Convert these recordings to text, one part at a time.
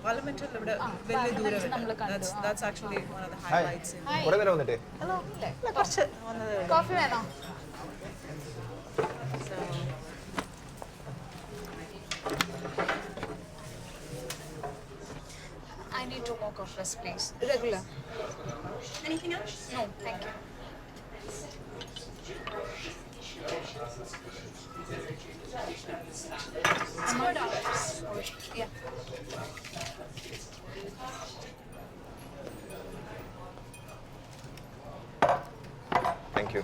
Parliament ഇവിടെ വലിയ ദൂരമില്ല. That's actually one of the highlights. കുറേ നേരം വന്നിട്ടേ. Hello. കുറച്ച് വന്നതേ ഉള്ളൂ. കോഫി വേണോ? So I need 2 more coffees, please. Regular. Anything else? No, thank you. $4. Yeah. Thank you.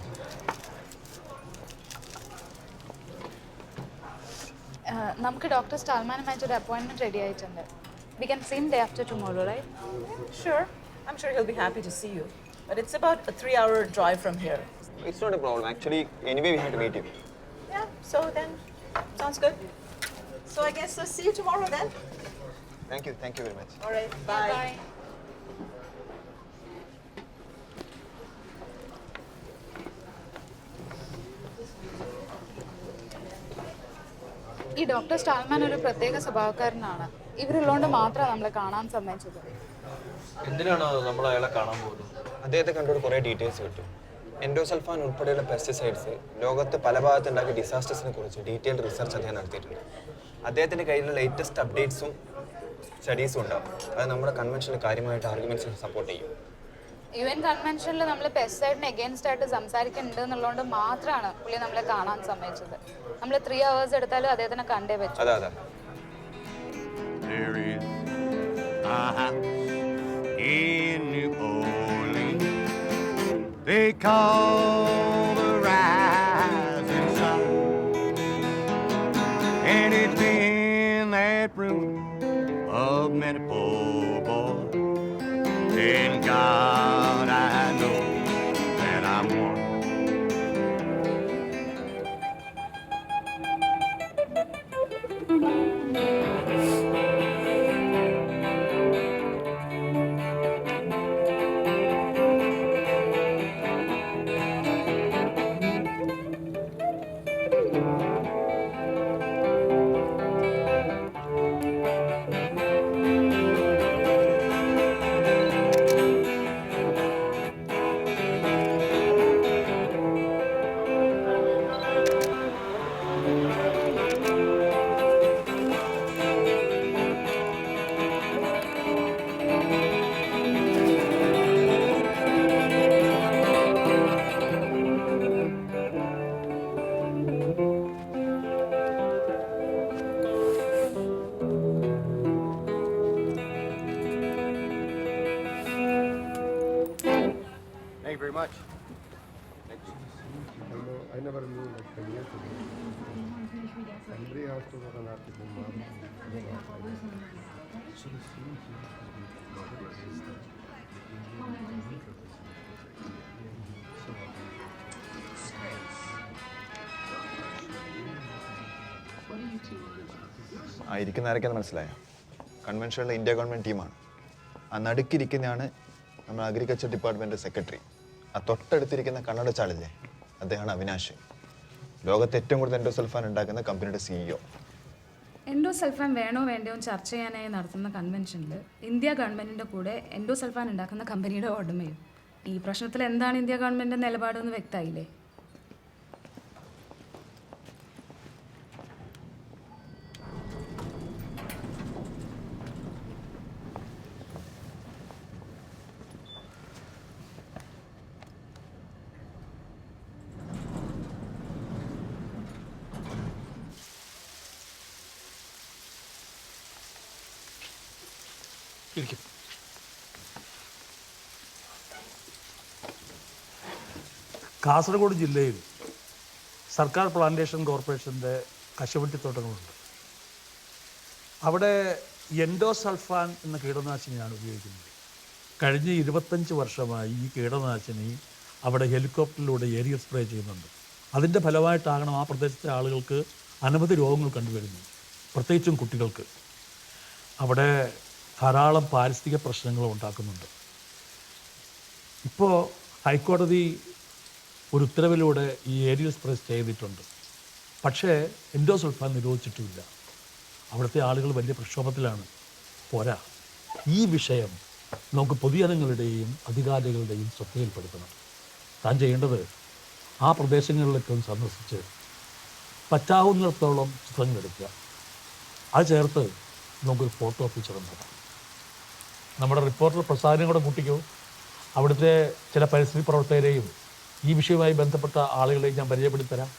നമുക്ക് ഡോക്ടർ സ്റ്റാൽമാനുമായിട്ട് ഒരു അപ്പോയിൻമെന്റ് റെഡി ആയിട്ടുണ്ട്. We can see him day after tomorrow, right? sure. I'm sure he'll be happy to see you. But it's about a 3-hour drive from here. It's not a problem. Actually, anyway, we had to meet him. Yeah, so then, sounds good. So I guess I'll see you tomorrow then. Thank you. Thank you very much. All right, bye. Bye. ഈ doctor സ്റ്റാൽമാൻ ഒരു പ്രത്യേക സ്വഭാവക്കാരനാണ്. ഇവരുള്ളതുകൊണ്ട് മാത്രമാണ് നമ്മളെ കാണാൻ സമ്മതിച്ചത്. എന്തിനാണ് നമ്മൾ അയാളെ കാണാൻ പോകുന്നത്? അദ്ദേഹത്തെ കണ്ടോട് കുറേ ഡീറ്റെയിൽസ് കിട്ടും. എൻഡോസൾഫാൻ ഉൾപ്പെടെയുള്ള പെസ്റ്റിസൈഡ്സ് ലോകത്ത് പല ഭാഗത്തുണ്ടാക്കിയ ഡിസാസ്റ്റേഴ്സിനെ കുറിച്ച് ഡീറ്റെയിൽഡ് റിസർച്ച് അദ്ദേഹം നടത്തിയിട്ടുണ്ട്. അദ്ദേഹത്തിൻ്റെ കയ്യിലുള്ള ലേറ്റസ്റ്റ് അപ്ഡേറ്റ്സും സ്റ്റഡീസും ഉണ്ടാവും. അത് നമ്മുടെ കൺവെൻഷനിൽ കാര്യമായിട്ട് ആർഗ്യുമെന്റ്സിന് സപ്പോർട്ട് ചെയ്യും. UN കൺവെൻഷനിൽ നമ്മൾ പെസ്റ്റിസൈഡിന് എഗെയിൻസ്റ്റ് ആയിട്ട് സംസാരിക്കുന്നുണ്ട് എന്നുള്ളതുകൊണ്ട് മാത്രമാണ് പുള്ളി നമ്മളെ കാണാൻ സമ്മതിച്ചത്. നമ്മൾ 3 hours എടുത്താലും അദ്ദേഹത്തിനെ കണ്ടേ പറ്റും. അതാ അതാ. There is a house in New Orleans they call the Rising Sun, and it's been that room of many poor boys, and God I know that I'm one. Thank you very much. I never knew like 10 years ago. Somebody has to work on article ആയിരിക്കുന്ന ആരൊക്കെയെന്ന് മനസ്സിലായോ? കൺവെൻഷനിലെ India government ടീമാണ്. ആ നടുക്കിരിക്കുന്നതാണ് നമ്മുടെ agriculture department secretary. ആ തൊട്ടടുത്തിരിക്കുന്ന കണ്ണട ചാളില്ലേ, അദ്ദേഹമാണ് അവിനാഷ്. ലോകത്ത് ഏറ്റവും കൂടുതൽ എൻഡോസൾഫാൻ ഉണ്ടാക്കുന്ന കമ്പനിയുടെ CEO. എൻഡോസൾഫാൻ വേണോ വേണ്ടയോ ചർച്ച ചെയ്യാനായി നടത്തുന്ന കൺവെൻഷനിൽ ഇന്ത്യ ഗവൺമെൻറ്റിൻ്റെ കൂടെ എൻഡോസൾഫാൻ ഉണ്ടാക്കുന്ന കമ്പനിയുടെ ഉടമയും. ഈ പ്രശ്നത്തിൽ എന്താണ് ഇന്ത്യ ഗവൺമെൻറ്റിൻ്റെ നിലപാടെന്ന് വ്യക്തമായില്ലേ? ഇരിക്കും. കാസർഗോഡ് ജില്ലയിൽ സർക്കാർ പ്ലാന്റേഷൻ കോർപ്പറേഷൻ്റെ കശുവണ്ടിത്തോട്ടങ്ങളുണ്ട്. അവിടെ എൻഡോസൾഫാൻ എന്ന കീടനാശിനിയാണ് ഉപയോഗിക്കുന്നത്. കഴിഞ്ഞ 25 വർഷമായി ഈ കീടനാശിനി അവിടെ ഹെലികോപ്റ്ററിലൂടെ ഏരിയൽ സ്പ്രേ ചെയ്യുന്നുണ്ട്. അതിൻ്റെ ഫലമായിട്ടാകണം ആ പ്രദേശത്തെ ആളുകൾക്ക് അനവധി രോഗങ്ങൾ കണ്ടുവരുന്നു, പ്രത്യേകിച്ചും കുട്ടികൾക്ക്. അവിടെ ധാരാളം പാരിസ്ഥിതിക പ്രശ്നങ്ങൾ ഉണ്ടാക്കുന്നുണ്ട്. ഇപ്പോൾ ഹൈക്കോടതി ഒരു ഉത്തരവിലൂടെ ഈ ഏരിയൽ സ്പ്രേ ചെയ്തിട്ടുണ്ട്. പക്ഷേ എൻഡോസൾഫാൻ നിരോധിച്ചിട്ടുമില്ല. അവിടുത്തെ ആളുകൾ വലിയ പ്രക്ഷോഭത്തിലാണ്. പോരാ, ഈ വിഷയം നമുക്ക് പൊതുജനങ്ങളുടെയും അധികാരികളുടെയും ശ്രദ്ധയിൽപ്പെടുത്തണം. താൻ ചെയ്യേണ്ടത് ആ പ്രദേശങ്ങളിലൊക്കെ ഒന്ന് സന്ദർശിച്ച് പറ്റാവുന്നിടത്തോളം ചിത്രങ്ങളെടുക്കുക. അത് ചേർത്ത് നമുക്കൊരു ഫോട്ടോ ഫീച്ചർ ഉണ്ടാക്കാം. നമ്മുടെ റിപ്പോർട്ടർ പ്രസാദിനെ കൂടെ കൂട്ടിക്കോ. അവിടുത്തെ ചില പരിസ്ഥിതി പ്രവർത്തകരെയും ഈ വിഷയവുമായി ബന്ധപ്പെട്ട ആളുകളെയും ഞാൻ പരിചയപ്പെടുത്തരാം.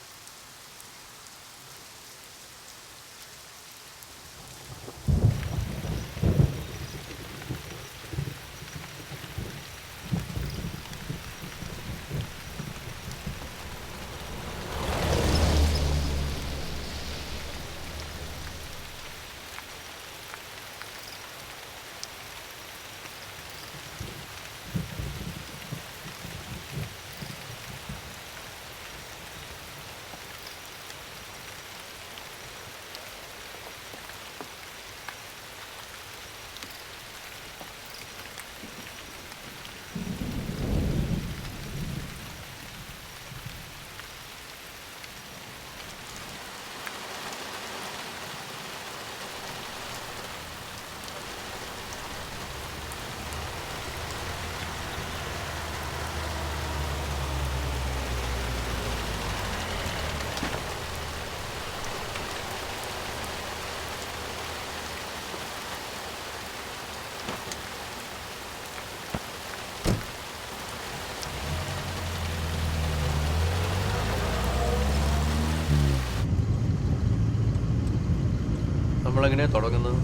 നമ്മളെങ്ങനെയാണ് തുടങ്ങുന്നത്?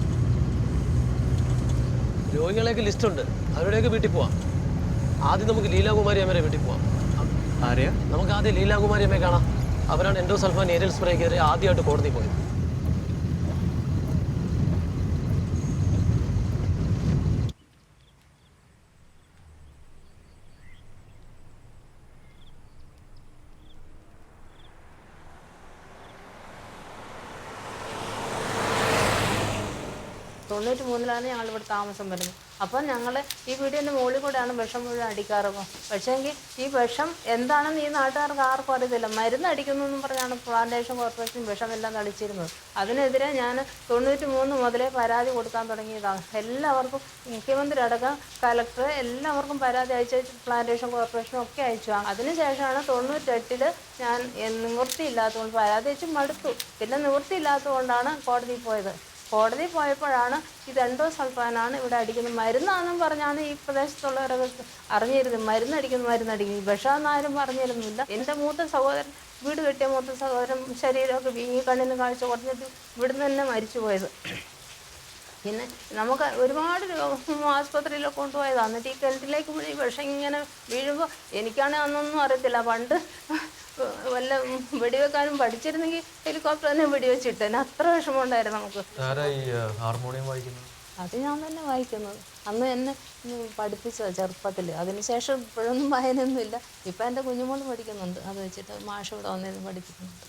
രോഗികളെയൊക്കെ ലിസ്റ്റുണ്ട്, അവരുടെയൊക്കെ വീട്ടിൽ പോവാം. ആദ്യം നമുക്ക് ലീലാകുമാരി അമ്മയുടെ വീട്ടിൽ പോവാം. ആരെയാ? നമുക്ക് ആദ്യം ലീലാകുമാരി അമ്മയെ കാണാം. അവരാണ് എൻഡോസൾഫാൻ ഏരിയൽ സ്പ്രേക്കെതിരെ ആദ്യമായിട്ട് കോടതി പോയത്. തൊണ്ണൂറ്റിമൂന്നിലാണ് ഞങ്ങളിവിടെ താമസം വരുന്നത്. അപ്പം ഞങ്ങൾ ഈ വീടിൻ്റെ മുകളിൽ കൂടെയാണ് വിഷം മുഴുവൻ അടിക്കാറ്. പക്ഷേങ്കിൽ ഈ വിഷം എന്താണെന്ന് ഈ നാട്ടുകാർക്ക് ആർക്കും അറിയത്തില്ല. മരുന്ന് അടിക്കുന്നു എന്നും പറഞ്ഞാണ് പ്ലാന്റേഷൻ കോർപ്പറേഷൻ വിഷമെല്ലാം തളിച്ചിരുന്നത്. അതിനെതിരെ ഞാൻ 93 മുതലേ പരാതി കൊടുക്കാൻ തുടങ്ങിയതാണ്. എല്ലാവർക്കും, മുഖ്യമന്ത്രി അടക്കം കലക്ടർ എല്ലാവർക്കും പരാതി അയച്ചു, പ്ലാന്റേഷൻ കോർപ്പറേഷനും ഒക്കെ അയച്ചു. അതിനുശേഷമാണ് 98 ഞാൻ നിവൃത്തിയില്ലാത്തതുകൊണ്ട് പരാതി അയച്ച് മടുത്തു. പിന്നെ നിവൃത്തിയില്ലാത്തതുകൊണ്ടാണ് കോടതിയിൽ പോയത്. കോടതി പോയപ്പോഴാണ് ഇത് എൻഡോസൾഫാനാണ് ഇവിടെ അടിക്കുന്നത്, മരുന്നാണെന്നും പറഞ്ഞാണ് ഈ പ്രദേശത്തുള്ളവരൊക്കെ അറിഞ്ഞിരുന്നത്. മരുന്നടിക്കുന്നു. വിഷമെന്ന് ആരും പറഞ്ഞിരുന്നില്ല. എൻ്റെ മൂത്ത സഹോദരൻ, വീട് കെട്ടിയ മൂത്ത സഹോദരൻ ശരീരമൊക്കെ വീങ്ങി, കണ്ണിന് കാഴ്ച കുറഞ്ഞിട്ട് ഇവിടുന്ന് തന്നെ മരിച്ചു പോയത്. പിന്നെ നമുക്ക് ഒരുപാട് ആസ്പത്രിയിലൊക്കെ കൊണ്ടുപോയതാണ്. എന്നിട്ട് ഈ കിണറ്റിലേക്ക് ഈ വിഷം ഇങ്ങനെ വീഴുമ്പോൾ എനിക്കാണെങ്കിൽ അന്നൊന്നും അറിയത്തില്ല. പണ്ട് വല്ല വെടിവെക്കാനും പഠിച്ചിരുന്നെങ്കിൽ ഹെലികോപ്റ്റർ തന്നെ വെടിവെച്ചിട്ടേനെ. അത്ര വിഷമമുണ്ടായിരുന്നു നമുക്ക്. ഹാർമോണിയം വായിക്കുന്നത് അത് ഞാൻ തന്നെ വായിക്കുന്നത്. അന്ന് എന്നെ പഠിപ്പിച്ചതാണ് ചെറുപ്പത്തിൽ. അതിനുശേഷം ഇപ്പോഴൊന്നും വായനയൊന്നുമില്ല. ഇപ്പം എൻ്റെ കുഞ്ഞുമോൾ പഠിക്കുന്നുണ്ട്. അത് വെച്ചിട്ട് മാഷ് ഇവിടെ വന്നിരുന്ന് പഠിപ്പിക്കുന്നുണ്ട്.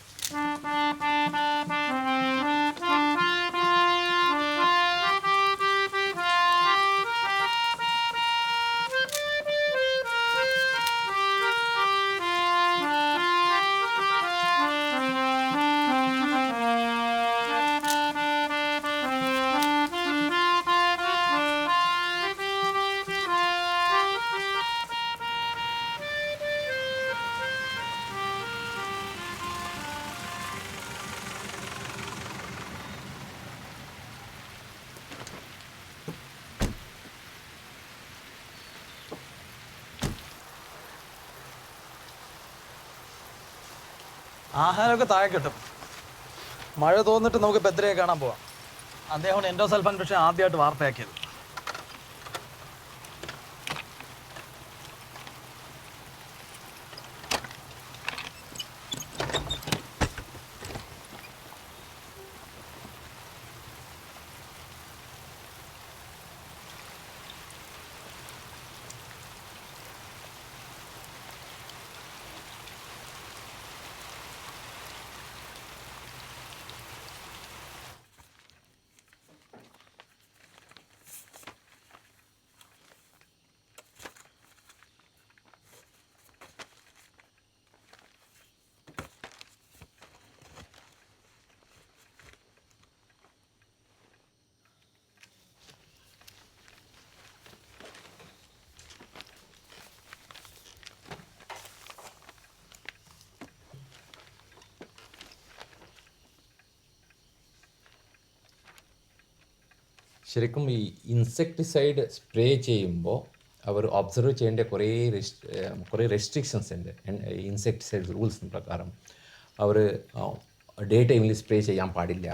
ആഹാരമൊക്കെ താഴെ കിട്ടും. മഴ തോന്നിട്ട് നമുക്ക് ബദ്രയെ കാണാൻ പോവാം. അദ്ദേഹമാണ് എൻഡോസൾഫാൻ വിഷയം ആദ്യമായിട്ട് വാർത്തയാക്കിയത്. ശരിക്കും ഈ ഇൻസെക്ടിസൈഡ് സ്പ്രേ ചെയ്യുമ്പോൾ അവർ ഒബ്സർവ് ചെയ്യേണ്ട കുറേ റെസ്ട്രിക്ഷൻസ് ഉണ്ട്. ഇൻസെക്ടിസൈഡ് റൂൾസിന് പ്രകാരം അവർ ഡേ ടൈമിൽ സ്പ്രേ ചെയ്യാൻ പാടില്ല.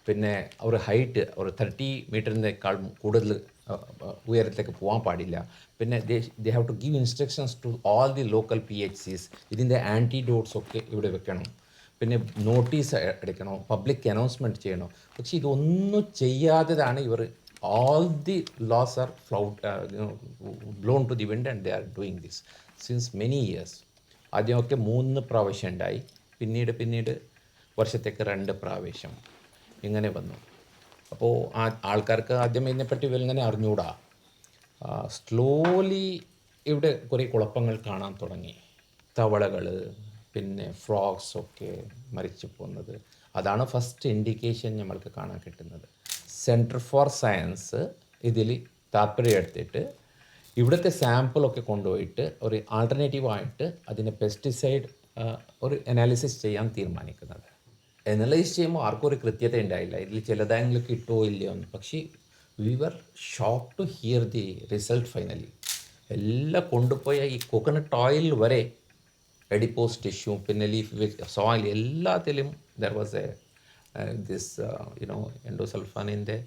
പിന്നെ ഒരു ഹൈറ്റ് ഒരു 30 മീറ്ററിനേക്കാൾ കൂടുതൽ ഉയരത്തിലേക്ക് പോകാൻ പാടില്ല. പിന്നെ they have to give instructions to all the local PHCs. ഇതിൻ്റെ ആൻറ്റിഡോട്ട്സ് ഒക്കെ ഇവിടെ വെക്കണം. പിന്നെ നോട്ടീസ് അടിക്കണം, പബ്ലിക് അനൗൺസ്മെൻറ്റ് ചെയ്യണം. പക്ഷേ ഇതൊന്നും ചെയ്യാത്തതാണ് ഇവർ. All the laws are blown to the wind and they are doing this since many years. ആദ്യമൊക്കെ 3 പ്രാവശ്യം ഉണ്ടായി, പിന്നീട് വർഷത്തേക്ക് 2 പ്രാവശ്യം ഇങ്ങനെ വന്നു. അപ്പോൾ ആൾക്കാർക്ക് ആദ്യം ഇതിനെപ്പറ്റി ഇങ്ങനെ അറിഞ്ഞൂടാ. സ്ലോലി ഇവിടെ കുറേ കുഴപ്പങ്ങൾ കാണാൻ തുടങ്ങി. തവളകൾ, പിന്നെ ഫ്രോഗ്സ് ഒക്കെ മരിച്ചു പോകുന്നത്, അതാണ് ഫസ്റ്റ് ഇൻഡിക്കേഷൻ നമ്മൾക്ക് കാണാൻ കിട്ടുന്നത്. സെൻറ്റർ ഫോർ സയൻസ് ഇതിൽ താല്പര്യം എടുത്തിട്ട് ഇവിടുത്തെ സാമ്പിളൊക്കെ കൊണ്ടുപോയിട്ട് ഒരു ആൾട്ടർനേറ്റീവായിട്ട് അതിനെ പെസ്റ്റിസൈഡ് ഒരു അനാലിസിസ് ചെയ്യാൻ തീരുമാനിക്കുന്നത്. അനലൈസ് ചെയ്യുമ്പോൾ ആർക്കും ഒരു കൃത്യത ഉണ്ടായില്ല, ഇതിൽ ചിലതെങ്കിലും കിട്ടുമോ ഇല്ലയോ എന്ന്. പക്ഷേ we were shocked to hear the result finally. എല്ലാം കൊണ്ടുപോയ ഈ കോക്കനട്ട് ഓയിൽ വരെ, എഡിപ്പോസ് ടിഷ്യൂ, പിന്നെ ലീഫ് സോയിൽ, എല്ലാത്തിലും ദർ വാസ് എൻഡോസൾഫാനിൻ്റെ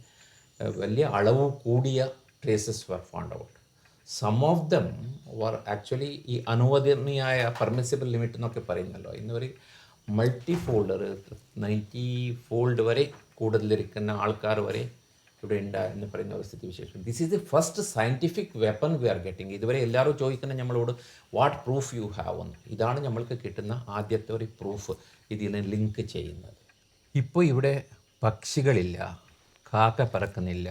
വലിയ അളവ് കൂടിയ traces were found out. Some of them were actually ഈ അനുവദനീയായ പെർമിസിബിൾ ലിമിറ്റ് എന്നൊക്കെ പറയുന്നല്ലോ, ഇന്നൊരു മൾട്ടി-ഫോൾഡർ 90 ഫോൾഡ് വരെ കൂടുതലിരിക്കുന്ന ആൾക്കാർ വരെ ഇവിടെ ഉണ്ടായെന്ന് പറയുന്ന ഒരു സ്ഥിതിവിശേഷം. This is the first scientific weapon we are getting. ഇതുവരെ എല്ലാവരും ചോദിക്കുന്നത് നമ്മളോട് വാട്ട് പ്രൂഫ് യു ഹാവ് എന്ന്. ഇതാണ് നമ്മൾക്ക് കിട്ടുന്ന ആദ്യത്തെ ഒരു പ്രൂഫ് ഇതിനെ ലിങ്ക് ചെയ്യുന്നത്. ഇപ്പോൾ ഇവിടെ പക്ഷികളില്ല, കാക്ക പറക്കുന്നില്ല,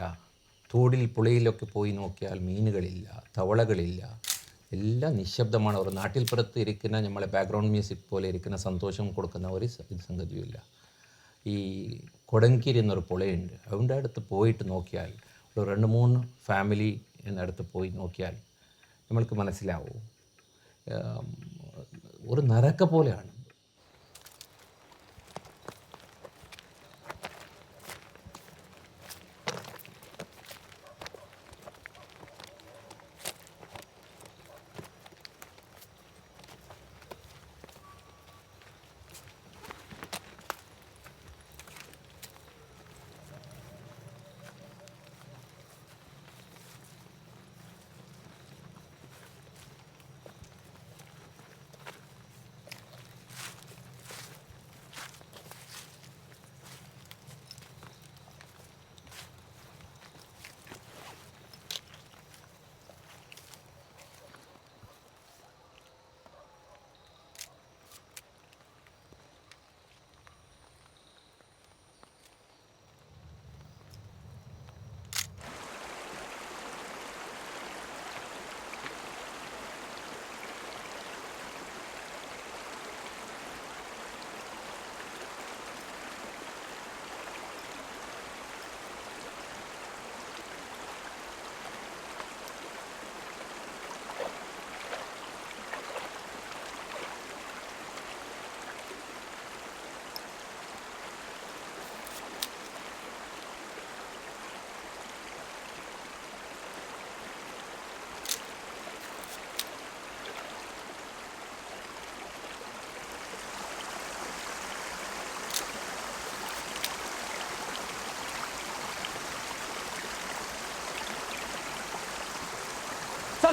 തോടിൽ പുഴയിലൊക്കെ പോയി നോക്കിയാൽ മീനുകളില്ല, തവളകളില്ല, എല്ലാം നിശബ്ദമാണ്. ഒരു നാട്ടിൽ പുറത്ത് ഇരിക്കുന്ന നമ്മളെ ബാക്ക്ഗ്രൗണ്ട് മ്യൂസിക് പോലെ ഇരിക്കുന്ന സന്തോഷം കൊടുക്കുന്ന ഒരു സംഗതിയുമില്ല. ഈ കൊടങ്കിരി എന്നൊരു പുഴയുണ്ട്, അതിൻ്റെ അടുത്ത് പോയിട്ട് നോക്കിയാൽ, ഒരു 2-3 ഫാമിലി എന്നടുത്ത് പോയി നോക്കിയാൽ നമ്മൾക്ക് മനസ്സിലാവും, ഒരു നരക പോലെയാണ്.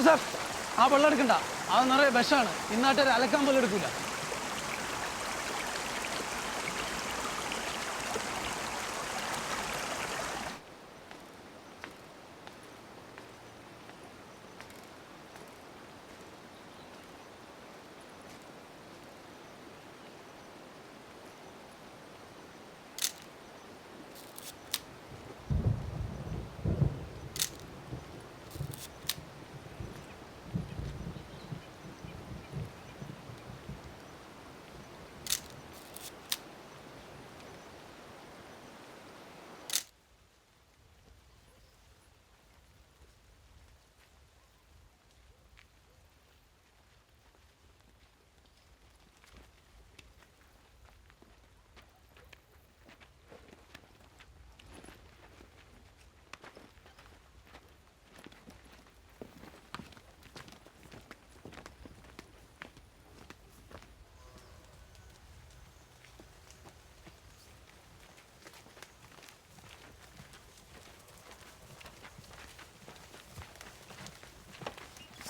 സാർ ആ വെള്ളം എടുക്കണ്ട, അത് നിറയെ വിഷമാണ്. ഇന്നാട്ടൊരു അലക്കാൻ പോലും എടുക്കൂല.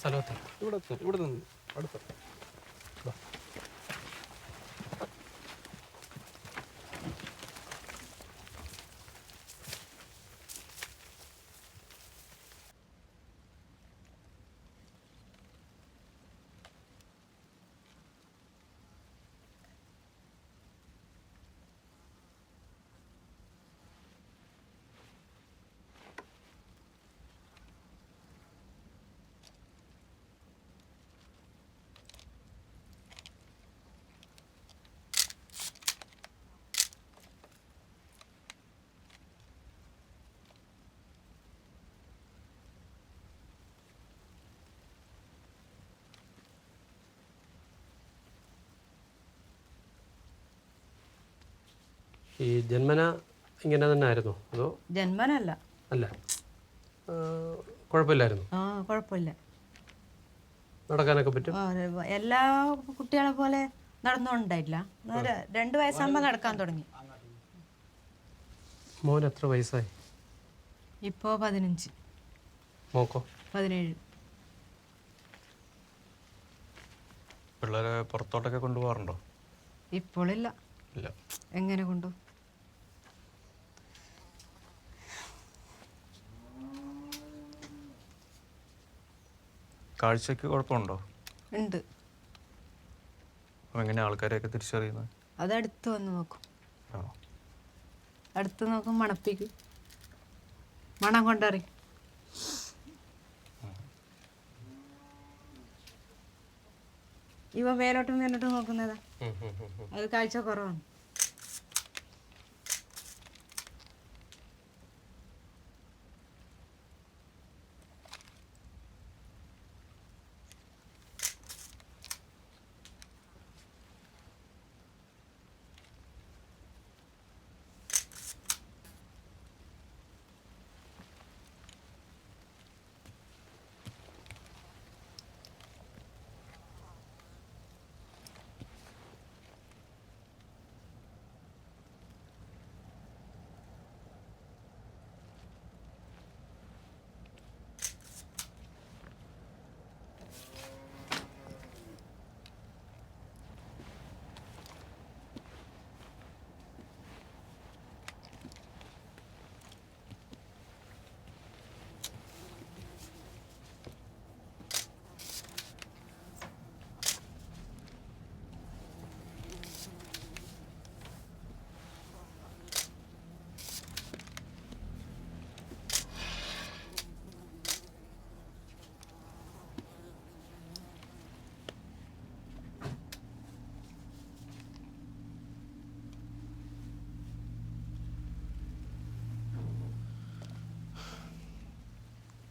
സ്ഥലത്ത് ഇവിടെ നിന്ന് അടുത്ത ഈ ജന്മന ഇങ്ങനെ തന്നെ ആയിരുന്നോ അതോ? ജന്മനല്ല. അല്ല, കുഴപ്പമില്ലായിരുന്നു. കുഴപ്പമില്ല. നടക്കാനൊക്കെ പറ്റും. എല്ലാ കുട്ടികളെ പോലെ നടന്നുകൊണ്ടായില്ല. 2 വയസ്സാകുമ്പോൾ നടക്കാൻ തുടങ്ങി. മോൻ എത്ര വയസ്സായി? ഇപ്പോൾ 15. മോക്കോ? 17. പിള്ളേരെ പുറത്തോട്ടൊക്കെ കൊണ്ടുപോകാറുണ്ടോ? ഇപ്പോഴില്ല. ഇല്ല. എങ്ങനെ കൊണ്ടു? കാഴ്ചക്ക് കുഴപ്പമുണ്ടോ? ഉണ്ട്. അപ്പം എങ്ങനെയാണ് ആൾക്കാരെയൊക്കെ തിരിച്ചറിയുന്നത്? അത് അടുത്ത് വന്ന് നോക്കും. അടുത്ത് നോക്കും, മണപ്പിക്കും, മണം കൊണ്ടറിയും. ഇവ മേലോട്ടും മേലോട്ടും നോക്കുന്നതാ. അത് കാഴ്ച കുറവാണ്.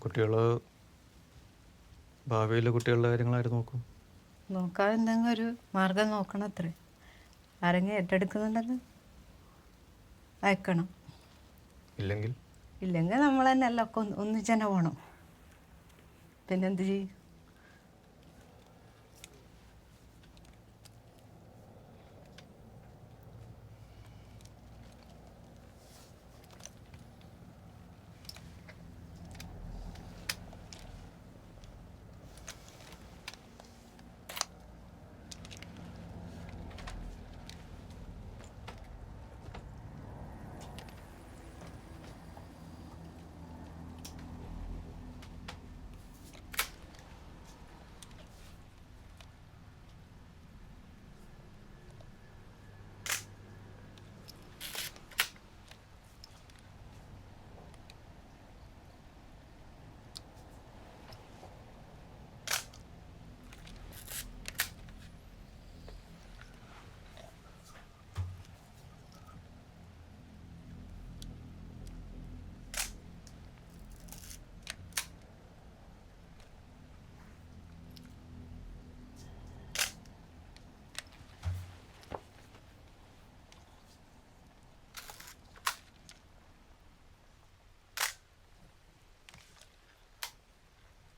കുട്ടികൾ ഭാവിയിൽ കുട്ടികളുടെ കാര്യങ്ങളായിട്ട് നോക്കും. നോക്കാൻ എന്തെങ്കിലും ഒരു മാർഗം നോക്കണം. അത്രേ. ആരെങ്കിലും ഏറ്റെടുക്കുന്നുണ്ടെങ്കിൽ അയക്കണം. ഇല്ലെങ്കിൽ നമ്മൾ തന്നെ എല്ലാം ഒക്കെ ഒന്നിച്ച് തന്നെ പോകണം. പിന്നെന്ത് ചെയ്യും?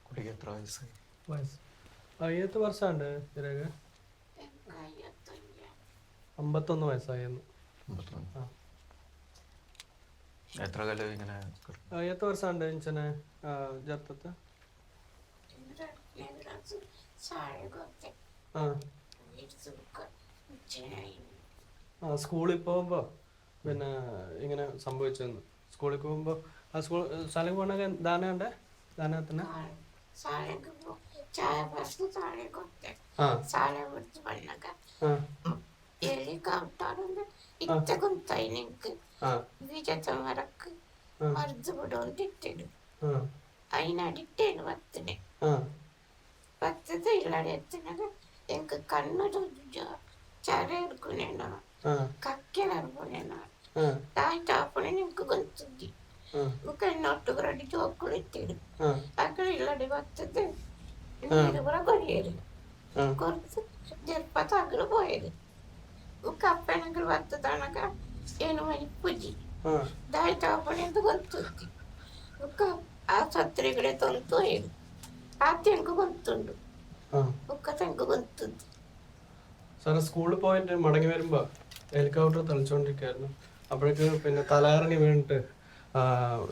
കുട്ടിക്ക് എത്ര വയസ്സായി? ഏത് വർഷമുണ്ട് ചിരക? 51 വയസ്സായിരുന്നു. എത്ര കാലം ഇങ്ങനെ? ಏತು ವರ್ಷ ಅಂಡೆ ಇಂಚನೆ ಜರ್ತತೆ ആ സ്കൂളിൽ പോകുമ്പോൾ പിന്നെ ഇങ്ങനെ സംഭവിച്ചെന്ന്. സ്കൂളിൽ പോകുമ്പോൾ ആ സ്ഥലം പോകണ ദാനമുണ്ട്, ദാനത്തിന് അതിനടിട്ടേന് പത്തിന് പത്തത് ഇല്ലാതെ എത്തുന്നത് എനിക്ക് കണ്ണൊരു ചര എടുക്കുന്നുണ്ടോ കക്കലെടുക്കുന്നുണ്ടോ താഴ്ത്താപ്പണി എനിക്ക് കൊത്തുത്തി എന്നോട്ട് കടി ചോക്കുളിത്തിടും അక్కడ ഇല്ലാതെ പത്തത് ഇരുപറ കൊടിയത് കുറച്ച് ചെറുപ്പത്തകള് പോയത് കപ്പണെങ്കിൽ പത്തതാണൊക്കെ ಏನು ಮೈಪುಜಿ ದಾಯ್ತಾಪಣೆಂದು ಗೊತ್ತುತ್ತಿ ಆ ಸತ್ರಿಗಳೇ ತೊಂತು ಏನು ಆ ತೆಂಕು ಗೊತ್ತುಂಡು ഒക്കെ തെങ്ക് കൊത്തുണ്ട്. സാറ് സ്കൂളിൽ പോയിട്ട് മടങ്ങി വരുമ്പോൾ ഹെലികോപ്റ്റർ തളിച്ചുകൊണ്ടിരിക്കുകയായിരുന്നു. അപ്പോഴേക്ക് പിന്നെ തലകറങ്ങി വീണിട്ട്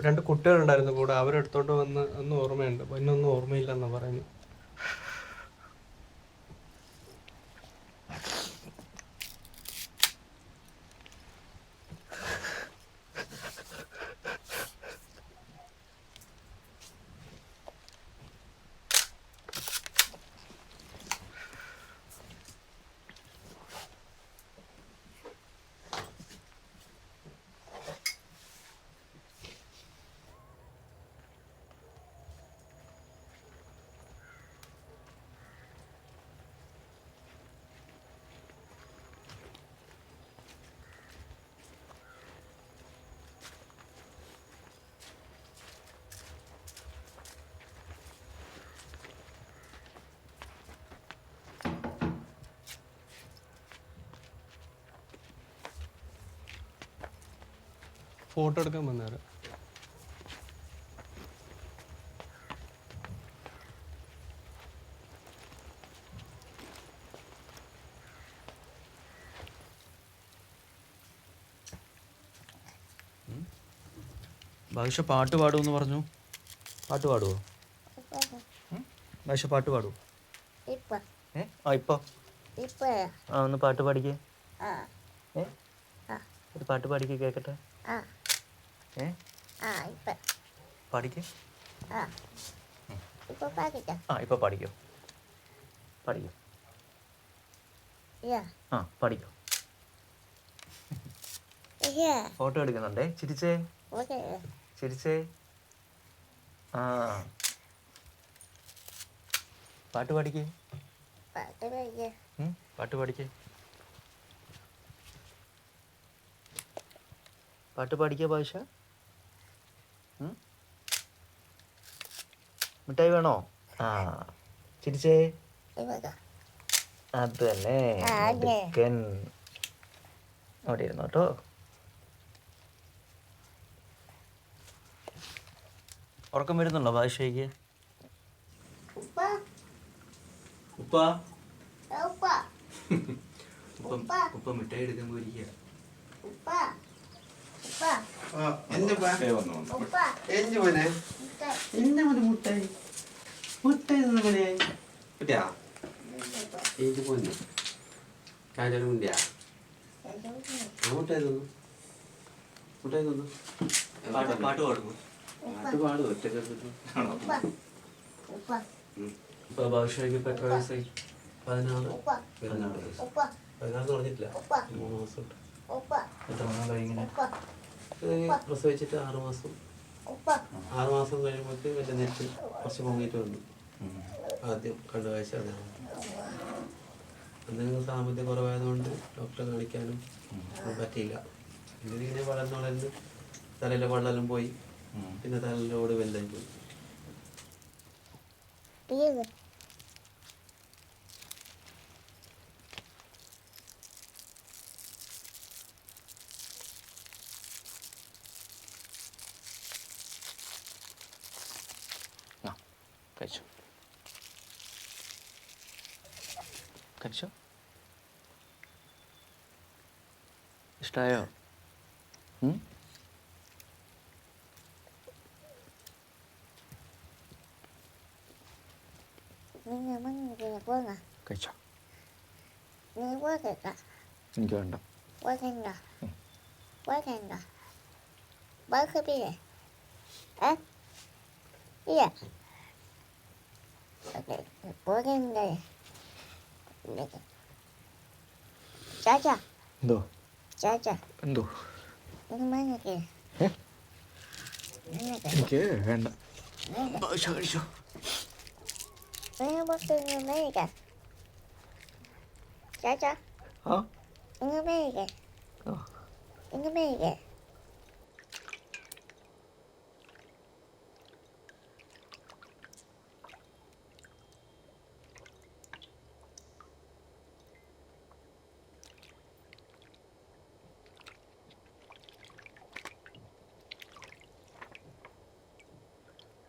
2 കുട്ടികളുണ്ടായിരുന്നു കൂടെ. അവരെടുത്തോണ്ട് വന്ന് ഒന്നും ഓർമ്മയുണ്ട്, പിന്നൊന്നും ഓർമ്മയില്ലെന്ന് പറയുന്നു. ഫോട്ടോ എടുക്കാൻ വന്നേരം ഭാഷ പാട്ട് പാടുമെന്ന് പറഞ്ഞു. പാട്ട് പാടുവോ? ഭാഷ പാട്ട് പാടുവോ? ഇപ്പൊ ഒന്ന് പാട്ട് പാടിക്കേ. ഒരു പാട്ട് പാടിക്കേ കേക്കട്ടെ. പാടിക്കേ. ഇപ്പൊ പാടിക്കോ. പാടിക്കോ. പാടിക്കോ. ഫോട്ടോ എടുക്കുന്നുണ്ടേ. ചിരിച്ചേ, ചിരിച്ചേ. പാട്ട് പാടിക്കേ. പാട്ട് പാടിക്കേ. പാട്ട് പാടിക്കോ ഭാഷ. മിഠായി വേണോ? ചിരിച്ചേ. അത് തന്നെ മിടുക്കൻ. അവിടെ ഇരുന്നോ കേട്ടോ. ഉറക്കം വരുന്നുണ്ടോ ഭാഷയ്ക്ക്? ഉപ്പ ഉപ്പ മിഠായി എടുക്കാൻ പോയിരിക്കുക. പാട്ട് പാടുമോ? ഇപ്പൊ ഭാഷയ്ക്ക് ഇപ്പൊ എത്ര വയസ്സായി? 14 പറഞ്ഞിട്ടില്ല. 3 മാസം. എത്ര നാളായി ഇങ്ങനെ? പ്രസവിച്ചിട്ട് 6 മാസം. 6 മാസം കഴിയുമ്പോഴത്തേക്ക് മറ്റേ നെറ്റ് കുറച്ച് പൊങ്ങിയിട്ട് വന്നു. ആദ്യം കണ്ട കാഴ്ച അതാണ്. എന്തെങ്കിലും സാമ്പത്തിക കുറവായതുകൊണ്ട് ഡോക്ടറെ കാണിക്കാനും പറ്റിയില്ല. ഇതിങ്ങനെ വളർന്ന് തലയിലെ വെള്ളമെല്ലാം പോയി. പിന്നെ തലയിലോട് വലുതായി പോയി. കഴിച്ചോ, കഴിച്ചോ. ഇഷ്ടമായോ? കഴിച്ചോ? പോകണ്ട. എനിക്ക് വേണ്ട. പോകണ്ട. പോകണ്ട. പോകണ്ടേ? ഇല്ല. പോകണ്ടേ? ചാച്ചാ. എന്തോ? ചാച്ചാ. എന്തോ? എനിക്ക് എനിക്ക് വേണ്ട. കഴിച്ചോ? ചാച്ചാ. ആ? ഇങ്ങ്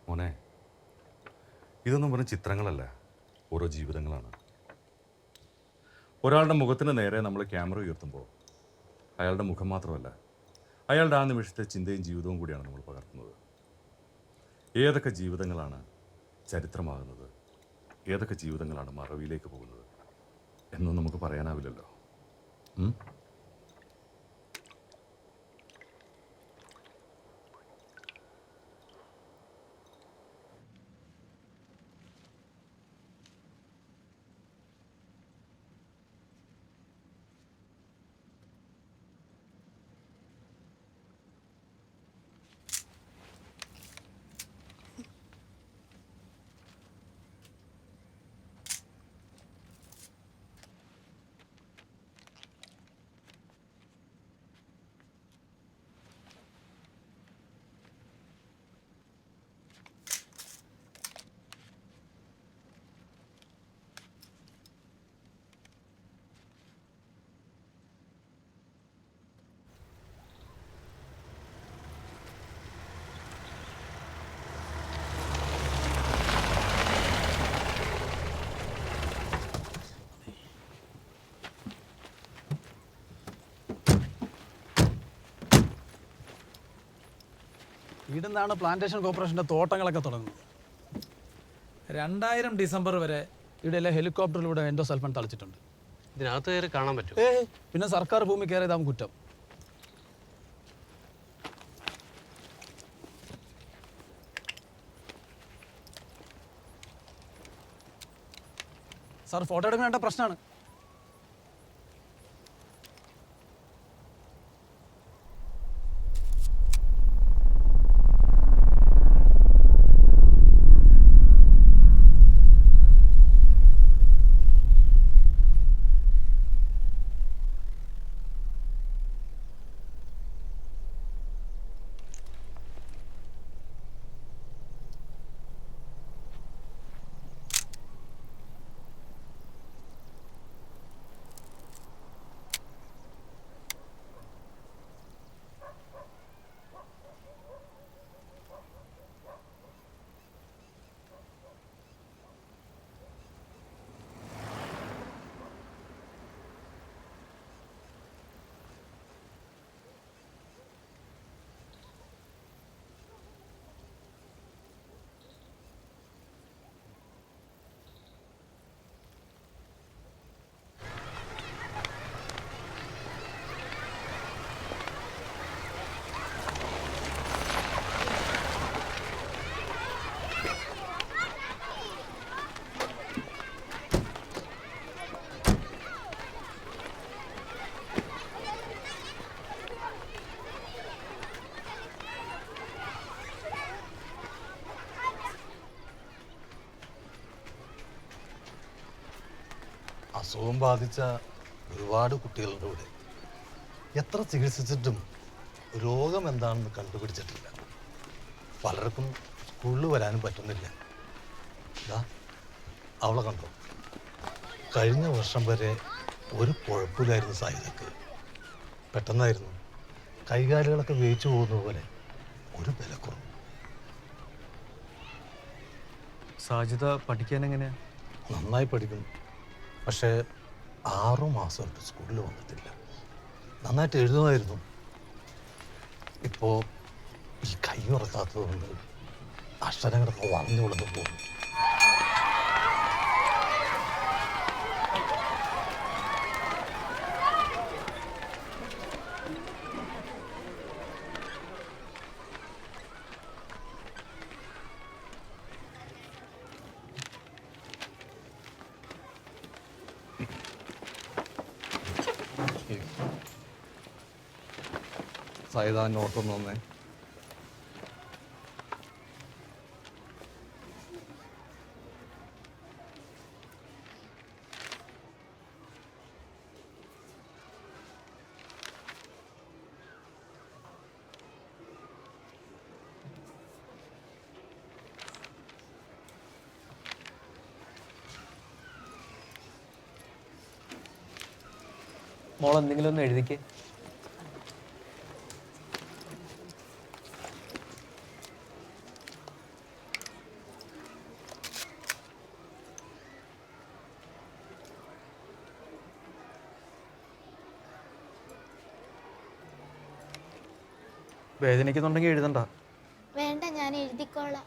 മോനെ, ഇതൊന്നും പറഞ്ഞ ചിത്രങ്ങളല്ല, ഓരോ ജീവിതങ്ങളാണ്. ഒരാളുടെ മുഖത്തിന് നേരെ നമ്മൾ ക്യാമറ ഉയർത്തുമ്പോൾ അയാളുടെ മുഖം മാത്രമല്ല, അയാളുടെ ആ നിമിഷത്തെ ചിന്തയും ജീവിതവും കൂടിയാണ് നമ്മൾ പകർത്തുന്നത്. ഏതൊക്കെ ജീവിതങ്ങളാണ് ചരിത്രമാകുന്നത്, ഏതൊക്കെ ജീവിതങ്ങളാണ് മറവിയിലേക്ക് പോകുന്നത് എന്നൊന്നും നമുക്ക് പറയാനാവില്ലല്ലോ. ഇവിടുന്നാണ് പ്ലാന്റേഷൻ കോർപ്പറേഷൻ്റെ തോട്ടങ്ങളൊക്കെ തുടങ്ങുന്നത്. 2000 ഡിസംബർ വരെ ഇവിടെയെല്ലാം ഹെലികോപ്റ്ററിലൂടെ എൻഡോസൾഫാൻ തളിച്ചിട്ടുണ്ട്. ഇതിനകത്ത് കയറി കാണാൻ പറ്റും? പിന്നെ സർക്കാർ ഭൂമി കയറിയതാവും കുറ്റം. സാർ ഫോട്ടോ എടുക്കേണ്ട പ്രശ്നമാണ്. അസുഖം ബാധിച്ച ഒരുപാട് കുട്ടികളുണ്ട് ഇവിടെ. എത്ര ചികിത്സിച്ചിട്ടും രോഗം എന്താണെന്ന് കണ്ടുപിടിച്ചിട്ടില്ല. പലർക്കും സ്കൂളിൽ വരാനും പറ്റുന്നില്ല. ഇതാ അവളെ കണ്ടോ, കഴിഞ്ഞ വർഷം വരെ ഒരു കുഴപ്പമില്ലായിരുന്നു സായിദക്ക്. പെട്ടെന്നായിരുന്നു കൈകാലുകളൊക്കെ വേയിച്ചു പോകുന്ന പോലെ ഒരു ബലക്കുറവ്. സാജിദ പഠിക്കാൻ എങ്ങനെയാ? നന്നായി പഠിക്കും. പക്ഷേ 6 മാസമായിട്ട് സ്കൂളിൽ വന്നിട്ടില്ല. നന്നായിട്ട് എഴുതുമായിരുന്നു. ഇപ്പോൾ ഈ കൈ ഉറക്കാത്തത് കൊണ്ട് അക്ഷരങ്ങളൊക്കെ വളഞ്ഞു വിളഞ്ഞു പോകും. സൈദാ നോട്ടൊന്നു വന്നേ. മോൾ എന്തെങ്കിലും ഒന്ന് എഴുതിക്കേ. വേദനിക്കുന്നുണ്ടെങ്കിൽ എഴുതണ്ട. വേണ്ട, ഞാൻ എഴുതിക്കോളാം.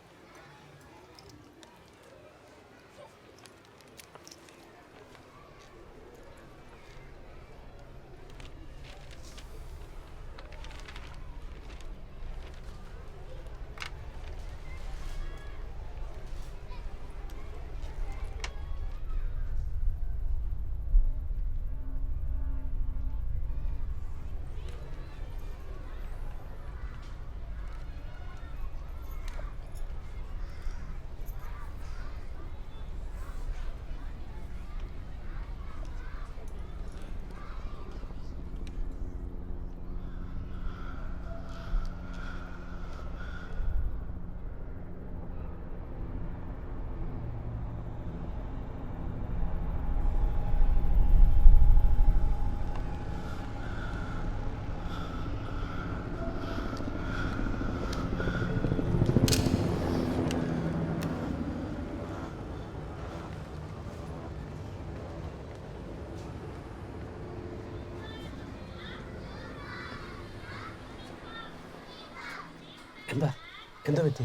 എന്താ പറ്റി?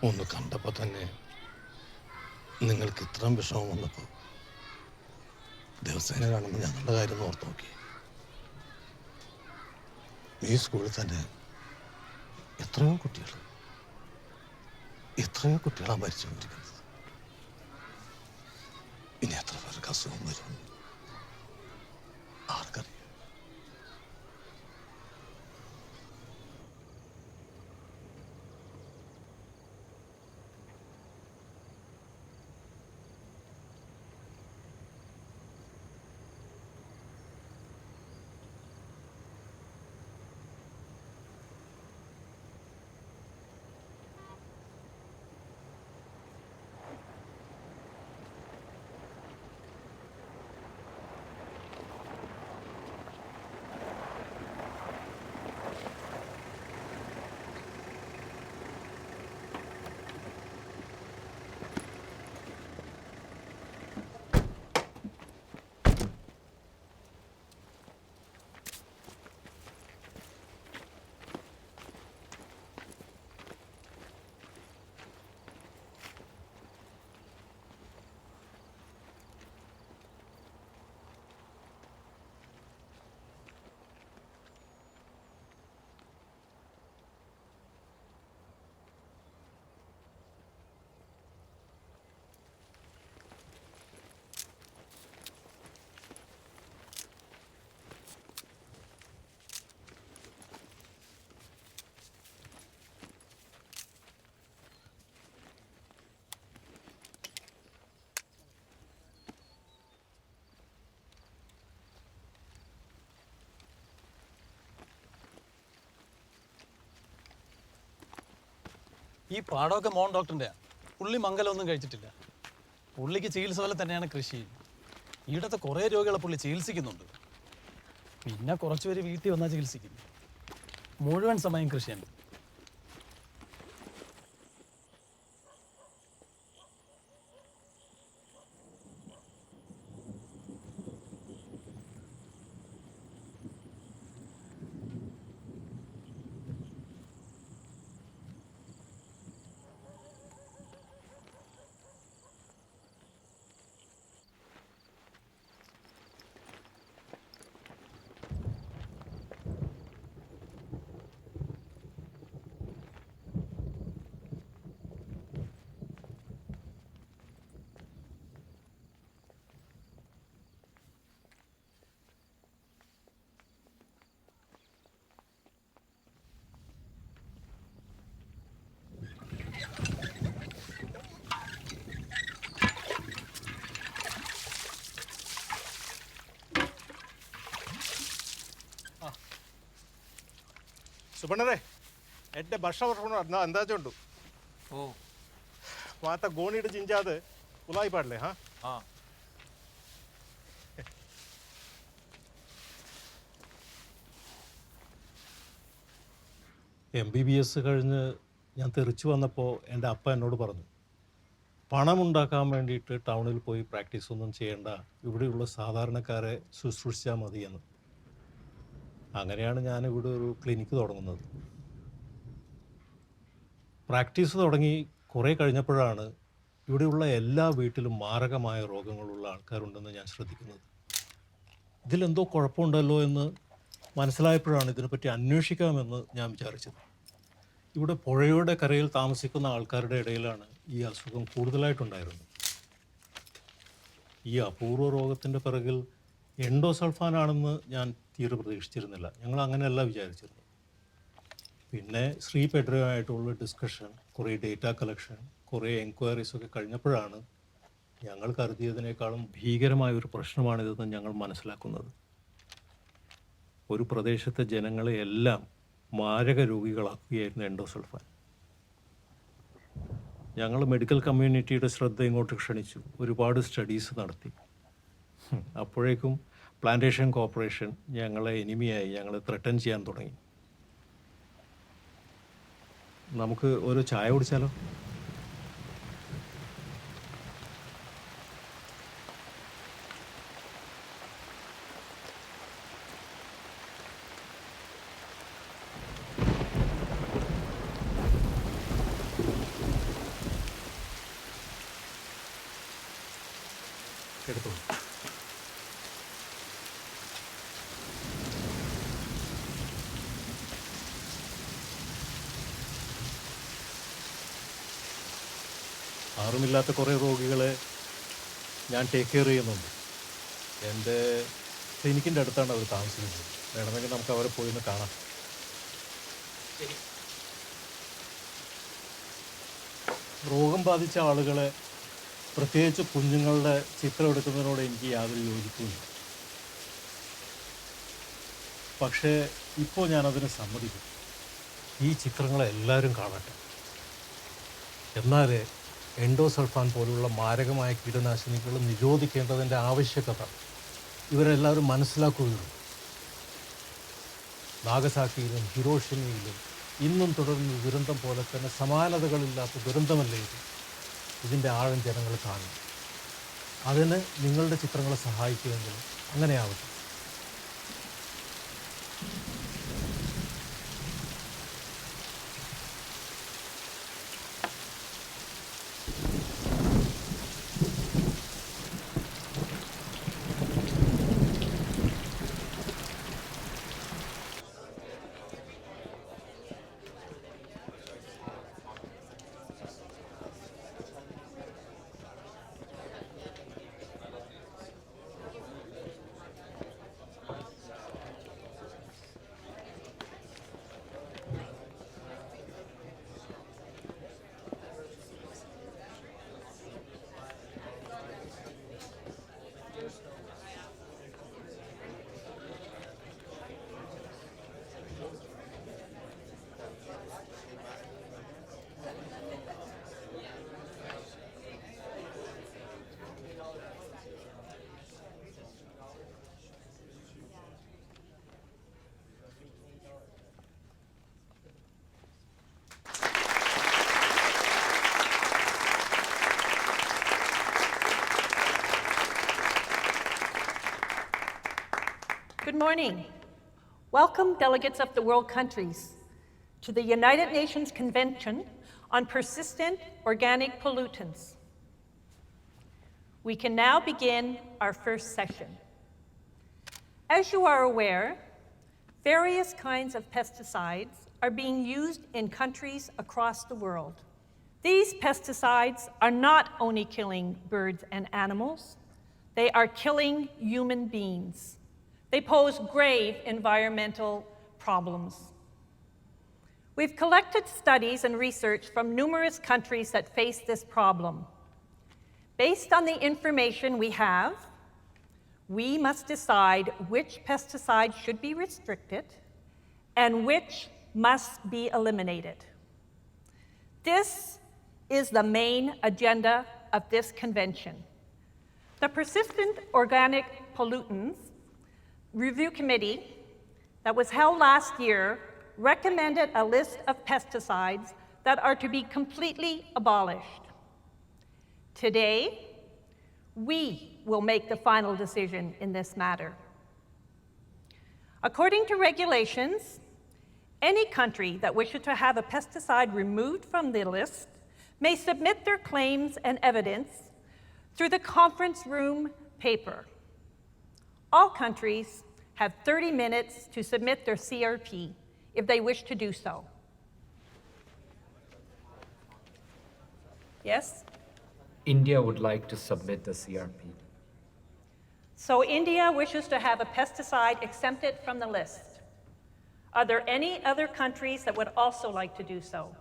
ഒന്ന് കണ്ടപ്പോൾ തന്നെ നിങ്ങൾക്ക് ഇത്രയും വിഷമം വന്നപ്പോൾ ദിവസേന കാണുമ്പോൾ ഞങ്ങളുടെ കാര്യം ഒന്ന് ഓർത്ത് നോക്കി. ഈ സ്കൂളിൽ തന്നെ എത്രയോ കുട്ടികളാണ് മരിച്ചുകൊണ്ടിരിക്കുന്നത്. ഇനി എത്ര പേർക്ക് അസുഖം വരും ആർക്കറിയാം. ഈ പാടമൊക്കെ മോൻ ഡോക്ടറിൻ്റെ. പുള്ളി മംഗലമൊന്നും കഴിച്ചിട്ടില്ല. പുള്ളിക്ക് ചികിത്സ പോലെ തന്നെയാണ് കൃഷി. ഈടത്തെ കുറേ രോഗികളെ പുള്ളി ചികിത്സിക്കുന്നുണ്ട്. പിന്നെ കുറച്ച് പേര് വീട്ടിൽ വന്നാൽ ചികിത്സിക്കും. മുഴുവൻ സമയം കൃഷിയാണ്. ಸುಬಣ್ಣರೇ ಎಡ್ಡೆ ವರ್ಷ ಹೊಡ್ಕೊಂಡು ಅದನ್ನ ಅಂದಾಜು ಉಂಟು ಓ ಮಾತ ಗೋಣಿಡು ಜಿಂಜಾದ ಉಲಾಯಿ ಪಾಡ್ಲೆ ಹಾಂ ಹಾಂ MBBS കഴിഞ്ഞ് ഞാൻ തെറിച്ചു വന്നപ്പോൾ എൻ്റെ അപ്പ എന്നോട് പറഞ്ഞു പണമുണ്ടാക്കാൻ വേണ്ടിയിട്ട് ടൗണിൽ പോയി പ്രാക്ടീസ് ഒന്നും ചെയ്യേണ്ട, ഇവിടെയുള്ള സാധാരണക്കാരെ ശുശ്രൂഷിച്ചാൽ മതിയെന്ന്. അങ്ങനെയാണ് ഞാനിവിടെ ഒരു ക്ലിനിക്ക് തുടങ്ങുന്നത്. പ്രാക്ടീസ് തുടങ്ങി കുറേ കഴിഞ്ഞപ്പോഴാണ് ഇവിടെയുള്ള എല്ലാ വീട്ടിലും മാരകമായ രോഗങ്ങളുള്ള ആൾക്കാരുണ്ടെന്ന് ഞാൻ ശ്രദ്ധിക്കുന്നത്. ഇതിലെന്തോ കുഴപ്പമുണ്ടല്ലോ എന്ന് മനസ്സിലായപ്പോഴാണ് ഇതിനെപ്പറ്റി അന്വേഷിക്കാമെന്ന് ഞാൻ വിചാരിച്ചത്. ഇവിടെ പുഴയുടെ കരയിൽ താമസിക്കുന്ന ആൾക്കാരുടെ ഇടയിലാണ് ഈ അസുഖം കൂടുതലായിട്ടുണ്ടായിരുന്നത്. ഈ അപൂർവ രോഗത്തിൻ്റെ പിറകിൽ എൻഡോസൾഫാനാണെന്ന് ഞാൻ തീരെ പ്രതീക്ഷിച്ചിരുന്നില്ല. ഞങ്ങൾ അങ്ങനെയല്ല വിചാരിച്ചിരുന്നത്. പിന്നെ ശ്രീ പെഡ്രയുമായിട്ടുള്ള ഡിസ്കഷൻ, കുറേ ഡേറ്റ കളക്ഷൻ, കുറേ എൻക്വയറീസൊക്കെ കഴിഞ്ഞപ്പോഴാണ് ഞങ്ങൾ കരുതിയതിനേക്കാളും ഭീകരമായൊരു പ്രശ്നമാണിതെന്ന് ഞങ്ങൾ മനസ്സിലാക്കുന്നത്. ഒരു പ്രദേശത്തെ ജനങ്ങളെ എല്ലാം മാരക രോഗികളാക്കുകയായിരുന്നു എൻഡോസൾഫാൻ. ഞങ്ങൾ മെഡിക്കൽ കമ്മ്യൂണിറ്റിയുടെ ശ്രദ്ധ ഇങ്ങോട്ട് ക്ഷണിച്ചു, ഒരുപാട് സ്റ്റഡീസ് നടത്തി. അപ്പോഴേക്കും പ്ലാന്റേഷൻ കോർപ്പറേഷൻ ഞങ്ങളെ എനിമിയായി, ഞങ്ങളെ ത്രെട്ടൻ ചെയ്യാൻ തുടങ്ങി. നമുക്ക് ഒരു ചായ കുടിച്ചാലോ? എടുത്തോളൂ. ആറുമില്ലാത്ത കുറേ രോഗികളെ ഞാൻ ടേക്ക് കെയർ ചെയ്യുന്നുണ്ട്. എൻ്റെ ക്ലിനിക്കിൻ്റെ അടുത്താണ് അവർ താമസിക്കുന്നത്. വേണമെങ്കിൽ നമുക്ക് അവരെ പോയി ഒന്ന് കാണാം. രോഗം ബാധിച്ച ആളുകളെ, പ്രത്യേകിച്ച് കുഞ്ഞുങ്ങളുടെ ചിത്രം എടുക്കുന്നതിനോട് എനിക്ക് യാതൊരു യോജിപ്പുമില്ല. പക്ഷേ ഇപ്പോൾ ഞാനതിന് സമ്മതിക്കും. ഈ ചിത്രങ്ങളെ എല്ലാവരും കാണട്ടെ. എന്നാലേ എൻഡോസൾഫാൻ പോലുള്ള മാരകമായ കീടനാശിനികൾ നിരോധിക്കേണ്ടതിൻ്റെ ആവശ്യകത ഇവരെല്ലാവരും മനസ്സിലാക്കുകയുള്ളൂ. നാഗസാക്കിയിലും ഹിരോഷിമയിലും ഇന്നും തുടരുന്ന ദുരന്തം പോലെ തന്നെ സമാനതകളില്ലാത്ത ദുരന്തമല്ലേ ഇത്. ഇതിൻ്റെ ആഴം ജനങ്ങൾ കാണും. അതിന് നിങ്ങളുടെ ചിത്രങ്ങളെ സഹായിക്കുമെങ്കിൽ അങ്ങനെയാവട്ടെ. Good morning. Welcome, delegates of the world countries, to the United Nations Convention on Persistent Organic Pollutants. We can now begin our first session. As you are aware, various kinds of pesticides are being used in countries across the world. These pesticides are not only killing birds and animals, they are killing human beings. They pose grave environmental problems. We've collected studies and research from numerous countries that face this problem. Based on the information we have, we must decide which pesticides should be restricted and which must be eliminated. This is the main agenda of this convention. The Persistent Organic Pollutants Review Committee that was held last year recommended a list of pesticides that are to be completely abolished. Today, we will make the final decision in this matter. According to regulations, any country that wishes to have a pesticide removed from the list may submit their claims and evidence through the conference room paper. All countries have 30 minutes to submit their CRP if they wish to do so. Yes? India would like to submit the CRP. So India wishes to have a pesticide exempted from the list. Are there any other countries that would also like to do so?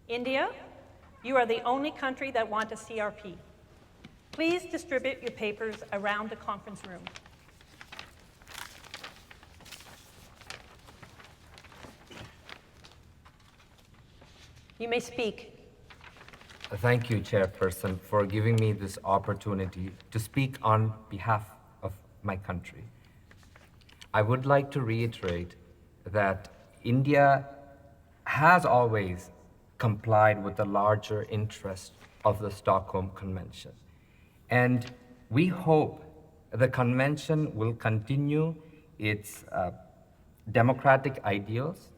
India, you are the only country that want a CRP. Please distribute your papers around the conference room. You may speak. Thank you, Chairperson, for giving me this opportunity to speak on behalf of my country. I would like to reiterate that India has always complied with the larger interest of the Stockholm Convention. And we hope the convention will continue its democratic ideals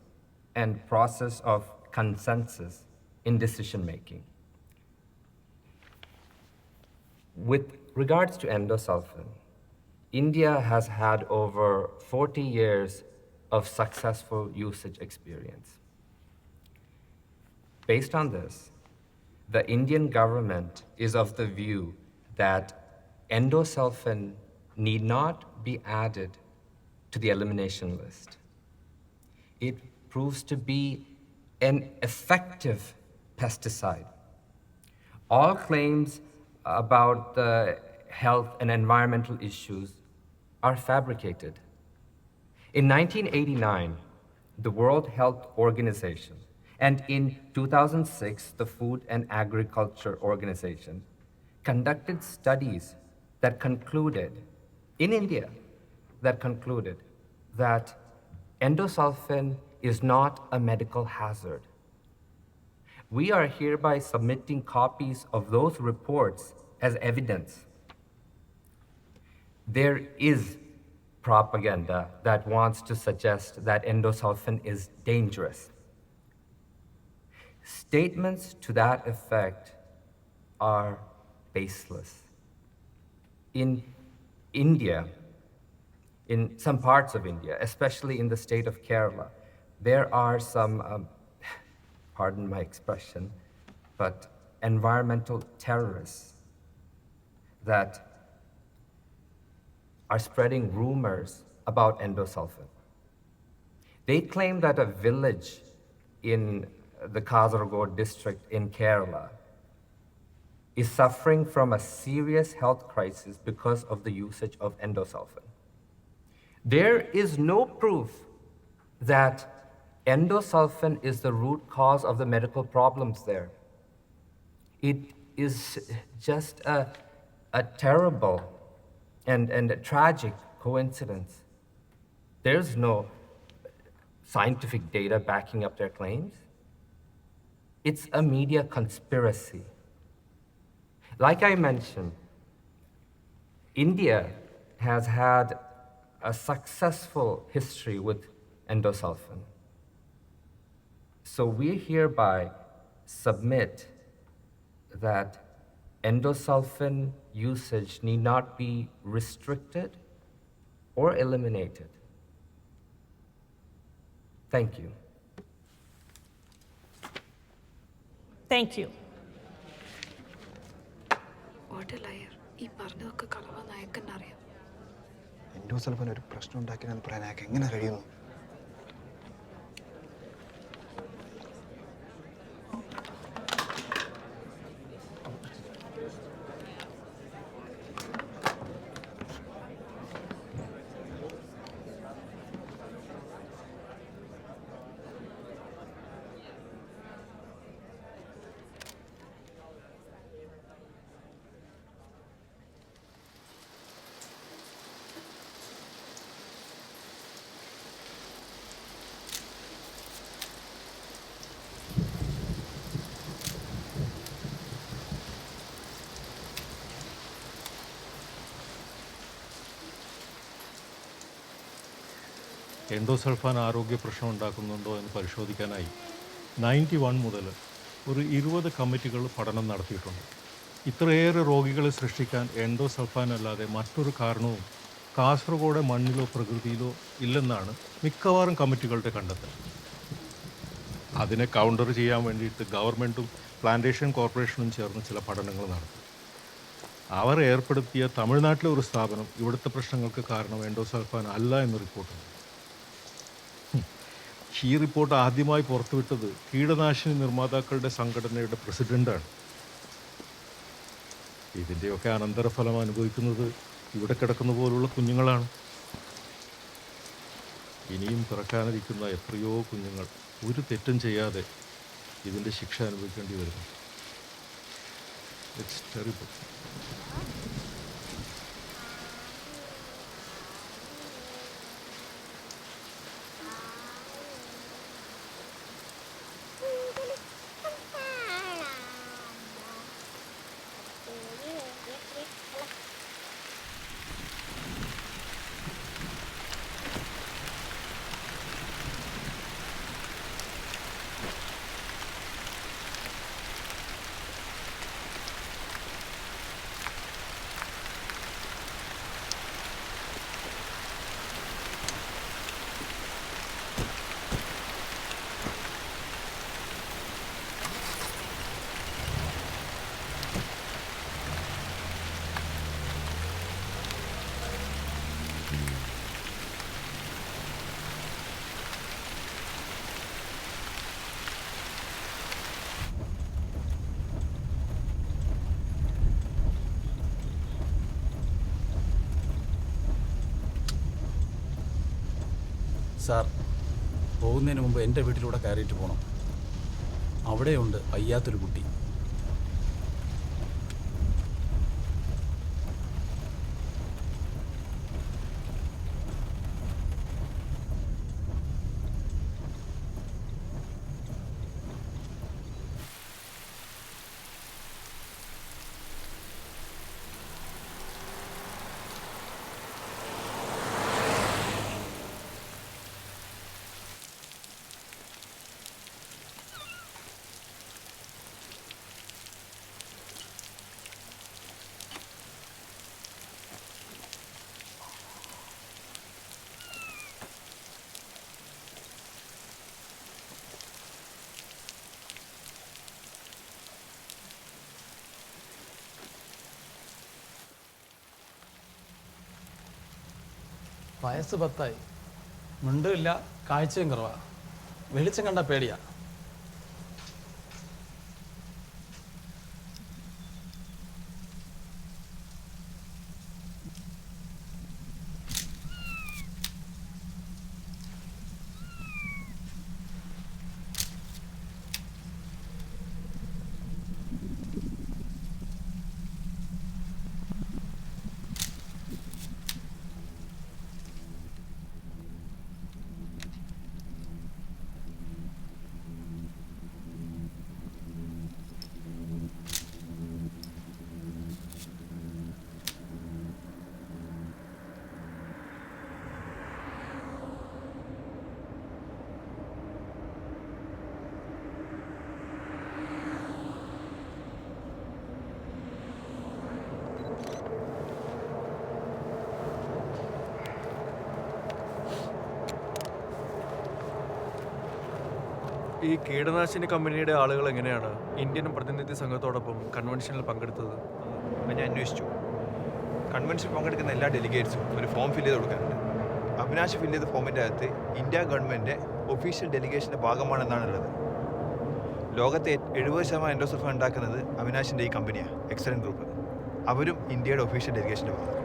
and process of consensus in decision-making. With regards to endosulfan, India has had over 40 years of successful usage experience. Based on this, the Indian government is of the view that endosulfan need not be added to the elimination list. It proves to be an effective pesticide. All claims about the health and environmental issues are fabricated. In 1989, the World Health Organization, and in 2006, the Food and Agriculture Organization, conducted studies that concluded, in India, that concluded that endosulfan is not a medical hazard. We are hereby submitting copies of those reports as evidence. There is propaganda that wants to suggest that endosulfan is dangerous. Statements to that effect are baseless. In India, in some parts of India, especially in the state of Kerala, there are some, pardon my expression, but environmental terrorists that are spreading rumors about endosulfan. They claim that a village in the Kasaragod district in Kerala is suffering from a serious health crisis because of the usage of endosulfan. There is no proof that endosulfan is the root cause of the medical problems there. It is just a terrible and a tragic coincidence. There's no scientific data backing up their claims. It's a media conspiracy. Like I mentioned, India has had a successful history with endosulfan. So we hereby submit that endosulfan usage need not be restricted or eliminated. Thank you. Thank you. ഈ പറഞ്ഞതൊക്കെ കളവാ നായക്കന്നറിയാം. Endosulfan ഒരു പ്രശ്നം ഉണ്ടാക്കിയെന്ന് പറയാൻ അയാൾക്ക് എങ്ങനെ കഴിയുന്നു? Endosulfan ആരോഗ്യ പ്രശ്നം ഉണ്ടാക്കുന്നുണ്ടോ എന്ന് പരിശോധിക്കാനായി 91 മുതൽ ഒരു 20 കമ്മിറ്റികൾ പഠനം നടത്തിയിട്ടുണ്ട്. ഇത്രയേറെ രോഗികളെ സൃഷ്ടിക്കാൻ എൻഡോസൾഫാൻ അല്ലാതെ മറ്റൊരു കാരണവും കാസർഗോഡ് മണ്ണിലോ പ്രകൃതിയിലോ ഇല്ലെന്നാണ് മിക്കവാറും കമ്മിറ്റികളുടെ കണ്ടെത്തൽ. അതിനെ കൗണ്ടർ ചെയ്യാൻ വേണ്ടിയിട്ട് ഗവൺമെൻറ്റും പ്ലാന്റേഷൻ കോർപ്പറേഷനും ചേർന്ന് ചില പഠനങ്ങൾ നടത്തി. അവർ ഏർപ്പെടുത്തിയ തമിഴ്നാട്ടിലെ ഒരു സ്ഥാപനം ഇവിടുത്തെ പ്രശ്നങ്ങൾക്ക് കാരണം എൻഡോസൾഫാൻ അല്ല എന്ന് റിപ്പോർട്ടുണ്ട്. ഈ റിപ്പോർട്ട് ആദ്യമായി പുറത്തുവിട്ടത് കീടനാശിനി നിർമ്മാതാക്കളുടെ സംഘടനയുടെ പ്രസിഡൻ്റാണ്. ഇതിൻ്റെയൊക്കെ അനന്തരഫലം അനുഭവിക്കുന്നത് ഇവിടെ കിടക്കുന്ന പോലുള്ള കുഞ്ഞുങ്ങളാണ്. ഇനിയും പിറക്കാനിരിക്കുന്ന എത്രയോ കുഞ്ഞുങ്ങൾ ഒരു തെറ്റും ചെയ്യാതെ ഇതിൻ്റെ ശിക്ഷ അനുഭവിക്കേണ്ടി വരുന്നു. It's terrible. സാർ, പോകുന്നതിന് മുമ്പ് എൻ്റെ വീട്ടിലൂടെ കയറിയിട്ട് പോകണം. അവിടെയുണ്ട് വയ്യാത്തൊരു കുട്ടി. വയസ്സ് 10 മിണ്ടുമില്ല, കാഴ്ചയും കുറവാണ്. വെളിച്ചം കണ്ട പേടിയാ. ഈ കീടനാശിനി കമ്പനിയുടെ ആളുകൾ എങ്ങനെയാണ് ഇന്ത്യൻ പ്രതിനിധി സംഘത്തോടൊപ്പം കൺവെൻഷനിൽ പങ്കെടുത്തത്? ഞാൻ അന്വേഷിച്ചു. കൺവെൻഷൻ പങ്കെടുക്കുന്ന എല്ലാ ഡെലിഗേറ്റ്സും ഒരു ഫോം ഫില്ല് ചെയ്ത് കൊടുക്കാറുണ്ട്. അവിനാശ് ഫില്ല് ചെയ്ത ഫോമിൻ്റെ അകത്ത് ഇന്ത്യ ഗവൺമെൻറ് ഒഫീഷ്യൽ ഡെലിഗേഷൻ്റെ ഭാഗമാണെന്നാണുള്ളത്. ലോകത്തെ 70% എൻഡോസൾഫാൻ ഉണ്ടാക്കുന്നത് അവിനാശിൻ്റെ ഈ കമ്പനിയാണ്, എക്സലൻറ്റ് ഗ്രൂപ്പ്. അവരും ഇന്ത്യയുടെ ഒഫീഷ്യൽ ഡെലിഗേഷൻ്റെ ഭാഗം.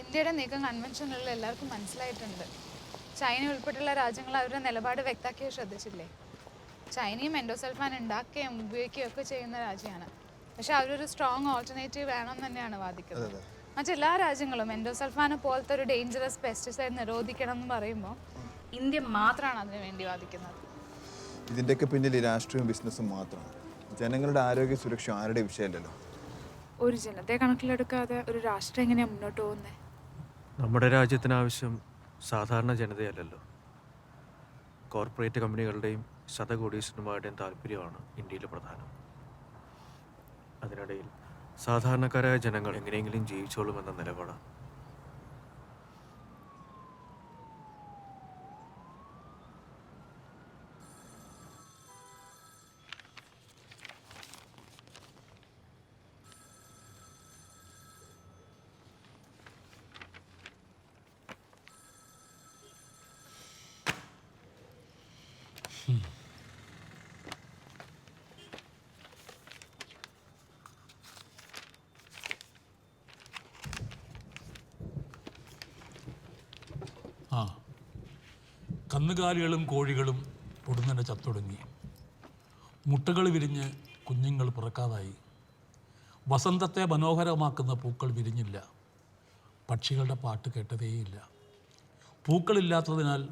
ഇന്ത്യയുടെ നീക്കം കൺവെൻഷനിലുള്ള എല്ലാവർക്കും മനസ്സിലായിട്ടുണ്ട്. ചൈന ഉൾപ്പെടെയുള്ള രാജ്യങ്ങൾ അവരുടെ നിലപാട് വ്യക്തമാക്കിയത് ശ്രദ്ധിച്ചില്ലേ? ചൈനയും എൻഡോസൾഫാൻ ഉണ്ടാക്കുകയും ഉപയോഗിക്കുകയും ഒക്കെ ചെയ്യുന്ന രാജ്യമാണ്. പക്ഷെ അവരൊരു സ്ട്രോങ് ഓൾട്ടർനേറ്റീവ് വേണം തന്നെയാണ് വാദിക്കുന്നത്. മറ്റെല്ലാ രാജ്യങ്ങളും എൻഡോസൾഫാനെ പോലത്തെ ഒരു ഡേഞ്ചറസ് പെസ്റ്റിസൈഡ് നിരോധിക്കണം എന്ന് പറയുമ്പോൾ ഇന്ത്യ മാത്രമാണ് അതിനു വേണ്ടി വാദിക്കുന്നത്. ഇതിൻ്റെയൊക്കെ പിന്നിൽ രാഷ്ട്രീയവും ബിസിനസ്സും മാത്രമാണ്. ജനങ്ങളുടെ ആരോഗ്യ സുരക്ഷ ആരുടെ വിഷയമല്ലല്ലോ. ഒരു ജനതയെ കണക്കിലെടുക്കാതെ ഒരു രാഷ്ട്രം എങ്ങനെയാണ് മുന്നോട്ട് പോകുന്നത്? നമ്മുടെ രാജ്യത്തിന് ആവശ്യം സാധാരണ ജനതയല്ലല്ലോ, കോർപ്പറേറ്റ് കമ്പനികളുടെയും ശതകോടീശ്വരന്മാരുടെയും താല്പര്യമാണ് ഇന്ത്യയിൽ പ്രധാനം. അതിനിടയിൽ സാധാരണക്കാരായ ജനങ്ങൾ എങ്ങനെയെങ്കിലും ജീവിച്ചോളുമെന്ന നിലപാടാണ്. ആ, കന്നുകാലികളും കോഴികളും പൊടുന്നനെ ചത്തൊടുങ്ങി. മുട്ടകൾ വിരിഞ്ഞ് കുഞ്ഞുങ്ങൾ പിറക്കാതായി. വസന്തത്തെ മനോഹരമാക്കുന്ന പൂക്കൾ വിരിഞ്ഞില്ല. പക്ഷികളുടെ പാട്ട് കേട്ടതേയില്ല. പൂക്കളില്ലാത്തതിനാൽ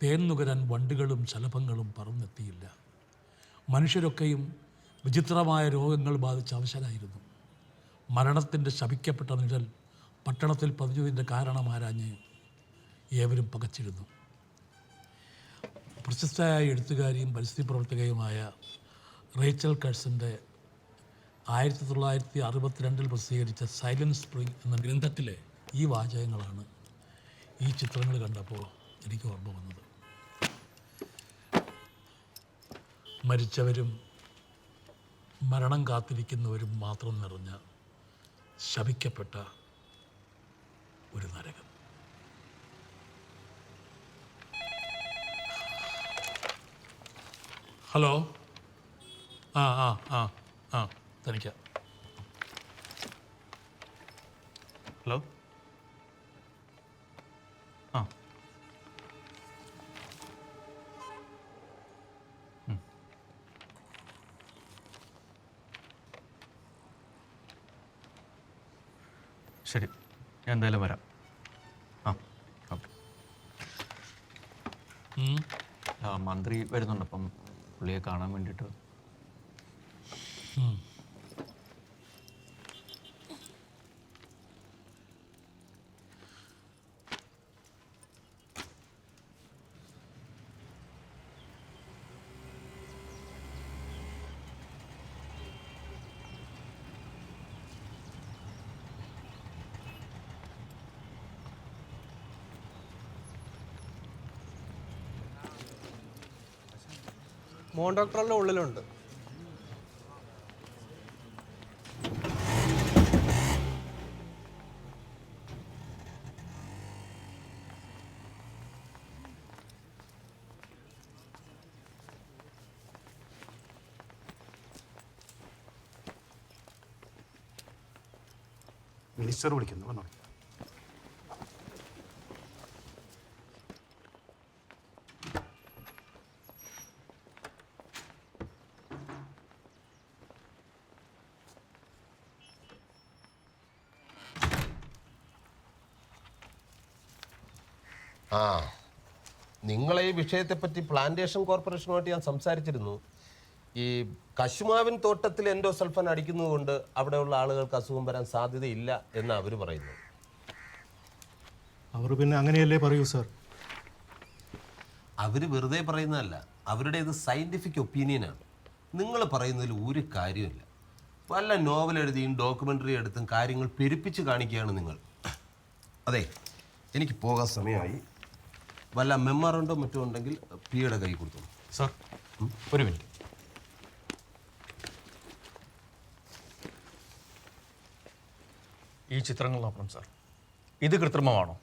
തേൻ നുകരാൻ വണ്ടുകളും ശലഭങ്ങളും പറന്നെത്തിയില്ല. മനുഷ്യരൊക്കെയും വിചിത്രമായ രോഗങ്ങൾ ബാധിച്ച് അവശരായിരുന്നു. മരണത്തിൻ്റെ ശപിക്കപ്പെട്ട നിഴൽ പട്ടണത്തിൽ പതിഞ്ഞതിൻ്റെ കാരണമാരാഞ്ഞ് ഏവരും പകച്ചിരുന്നു. പ്രശസ്തയായ എഴുത്തുകാരിയും പരിസ്ഥിതി പ്രവർത്തകയുമായ റേച്ചൽ കഴ്സൻ്റെ 1962 പ്രസിദ്ധീകരിച്ച സൈലന്റ് സ്പ്രിംഗ് എന്ന ഗ്രന്ഥത്തിലെ ഈ വാചകങ്ങളാണ് ഈ ചിത്രങ്ങൾ കണ്ടപ്പോൾ എനിക്ക് ഓർമ്മ വന്നത്. മരിച്ചവരും മരണം കാത്തിരിക്കുന്നവരും മാത്രം നിറഞ്ഞ ശപിക്കപ്പെട്ട ഒരു നരകം. ഹലോ, ആ ആ ആ ആ തനിക്ക. ഹലോ, ആ ശരി, ഞാൻ എന്തായാലും വരാം. ആ ഓക്കെ. മന്ത്രി വരുന്നുണ്ട്, അപ്പം പുള്ളിയെ കാണാൻ വേണ്ടിയിട്ട്. മോൺ ഡോക്ടറുടെ ഉള്ളിലുണ്ട്. മിനിസ്റ്റർ വിളിക്കുന്നു, വന്നോ. ആ, നിങ്ങളെ ഈ വിഷയത്തെപ്പറ്റി പ്ലാന്റേഷൻ കോർപ്പറേഷനുമായിട്ട് ഞാൻ സംസാരിച്ചിരുന്നു. ഈ കശുമാവിൻ തോട്ടത്തിൽ എൻഡോസൾഫാൻ അടിക്കുന്നത് കൊണ്ട് അവിടെയുള്ള ആളുകൾക്ക് അസുഖം വരാൻ സാധ്യതയില്ല എന്ന് അവർ പറയുന്നു. അവർ പിന്നെ അങ്ങനെയല്ലേ പറയൂ സാർ. അവർ വെറുതെ പറയുന്നതല്ല, അവരുടേത് സയൻറ്റിഫിക് ഒപ്പീനിയനാണ്. നിങ്ങൾ പറയുന്നതിൽ ഒരു കാര്യമില്ല. വല്ല നോവൽ എഴുതിയും ഡോക്യുമെൻ്ററി എടുത്തും കാര്യങ്ങൾ പെരുപ്പിച്ച് കാണിക്കുകയാണ് നിങ്ങൾ. അതെ, എനിക്ക് പോകാൻ സമയമായി. വല്ല മെമ്മറുണ്ടോ മറ്റോ ഉണ്ടെങ്കിൽ പിയുടെ കൈ കൊടുത്തു. സാർ ഒരു മിനിറ്റ്. ഈ ചിത്രങ്ങൾ നോക്കണം സാർ. ഇത് കൃത്രിമമാണോ?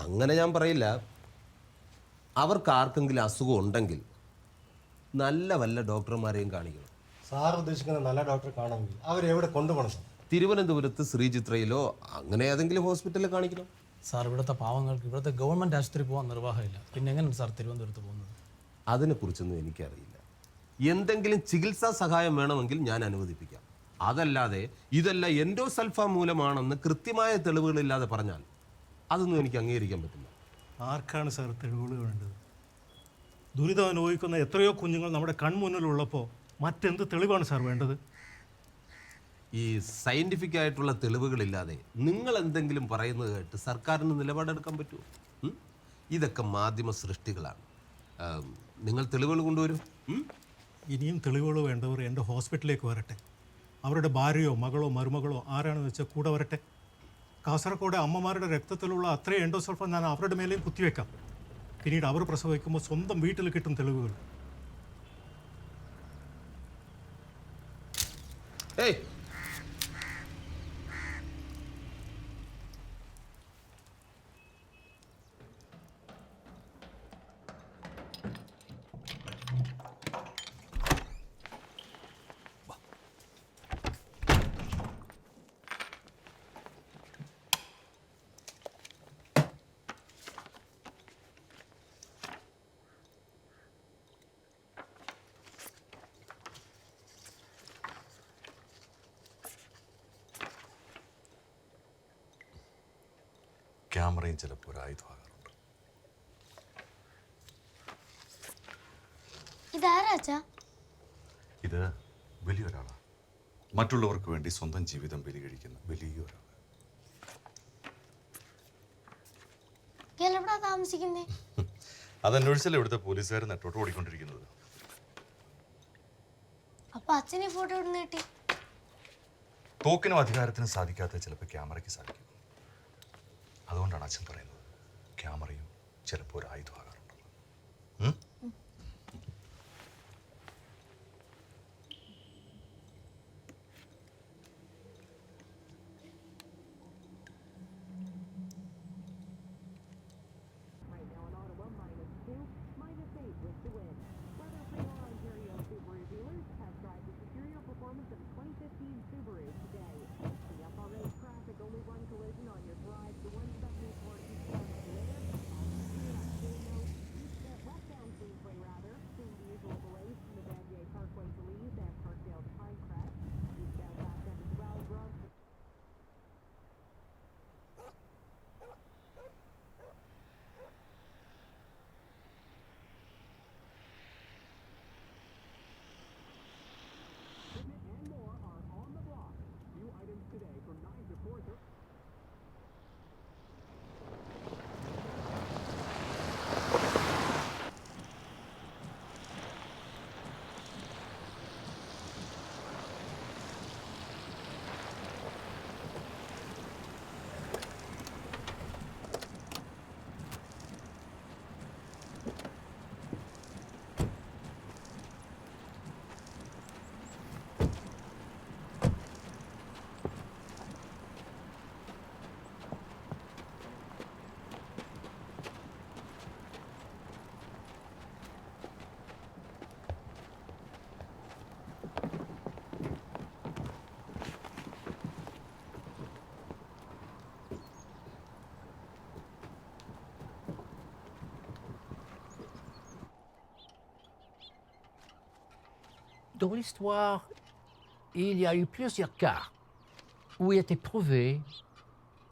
അങ്ങനെ ഞാൻ പറയില്ല. അവർക്ക് ആർക്കെങ്കിലും അസുഖം ഉണ്ടെങ്കിൽ നല്ല വല്ല ഡോക്ടർമാരെയും കാണിക്കണം. സാർ ഉദ്ദേശിക്കുന്ന നല്ല ഡോക്ടറെ കാണുമെങ്കിൽ അവരെവിടെ കൊണ്ടുപോകണം? തിരുവനന്തപുരത്ത് ശ്രീചിത്രയിലോ അങ്ങനെ ഏതെങ്കിലും ഹോസ്പിറ്റലിൽ കാണിക്കണം. സാർ, ഇവിടുത്തെ പാവങ്ങൾക്ക് ഇവിടുത്തെ ഗവൺമെൻറ് ആശുപത്രി പോകാൻ നിർവാഹമില്ല. പിന്നെ എങ്ങനെയാണ് സാർ തിരുവനന്തപുരത്ത് പോകുന്നത്? അതിനെക്കുറിച്ചൊന്നും എനിക്കറിയില്ല. എന്തെങ്കിലും ചികിത്സാ സഹായം വേണമെങ്കിൽ ഞാൻ അനുവദിപ്പിക്കാം. അതല്ലാതെ ഇതെല്ലാം എൻഡോസൾഫാൻ മൂലമാണെന്ന് കൃത്യമായ തെളിവുകളില്ലാതെ പറഞ്ഞാൽ അതൊന്നും എനിക്ക് അംഗീകരിക്കാൻ പറ്റില്ല. ആർക്കാണ് സാർ തെളിവുകൾ വേണ്ടത്? ദുരിതം അനുഭവിക്കുന്ന എത്രയോ കുഞ്ഞുങ്ങൾ നമ്മുടെ കൺമുന്നിലുള്ളപ്പോൾ മറ്റെന്ത് തെളിവാണ് സാർ വേണ്ടത്? ഈ സയൻറ്റിഫിക് ആയിട്ടുള്ള തെളിവുകളില്ലാതെ നിങ്ങൾ എന്തെങ്കിലും പറയുന്നത് കേട്ട് സർക്കാരിന് നിലപാടെടുക്കാൻ പറ്റുമോ? ഇതൊക്കെ മാധ്യമ സൃഷ്ടികളാണ്. നിങ്ങൾ തെളിവുകൾ കൊണ്ടുവരും. ഇനിയും തെളിവുകൾ വേണ്ടവർ എൻ്റെ ഹോസ്പിറ്റലിലേക്ക് വരട്ടെ. അവരുടെ ഭാര്യയോ മകളോ മരുമകളോ ആരാണെന്ന് വെച്ചാൽ കൂടെ വരട്ടെ. കാസർഗോഡ് അമ്മമാരുടെ രക്തത്തിലുള്ള അത്രയും എൻഡോസൾഫാൻ ഞാൻ അവരുടെ മേലെയും കുത്തിവെക്കാം. പിന്നീട് അവർ പ്രസവിക്കുമ്പോൾ സ്വന്തം വീട്ടിൽ കിട്ടും തെളിവുകൾ. ക്യാമറയും ചിലപ്പോൾ ഒരു ആയുധമാകാറുണ്ട്. ഇതാരാച്ചാ? ഇത് വലിയൊരാളാണ്. മറ്റുള്ളവർക്ക് വേണ്ടി സ്വന്തം ജീവിതം ബലി കഴിക്കുന്ന വലിയൊരാൾ. എവിടാ താമസിക്കുന്നേ? അതന്വേഷിച്ചല്ലേ ഇവിടുത്തെ പോലീസുകാർ നെട്ടോട്ട് ഓടിക്കൊണ്ടിരിക്കുന്നത്. അപ്പൊ അച്ഛനെ ഫോട്ടോ ഇടുന്ന കിട്ടി? തോക്കിനും അധികാരത്തിനും സാധിക്കാത്ത ചിലപ്പോൾ ക്യാമറയ്ക്ക് സാധിക്കും. അതുകൊണ്ടാണ് അച്ഛൻ പറയുന്നത് ക്യാമറയും ചിലപ്പോൾ ഒരു ആയുധമാകാറുണ്ട്. Dans l'histoire, il y a eu plusieurs cas où il était prouvé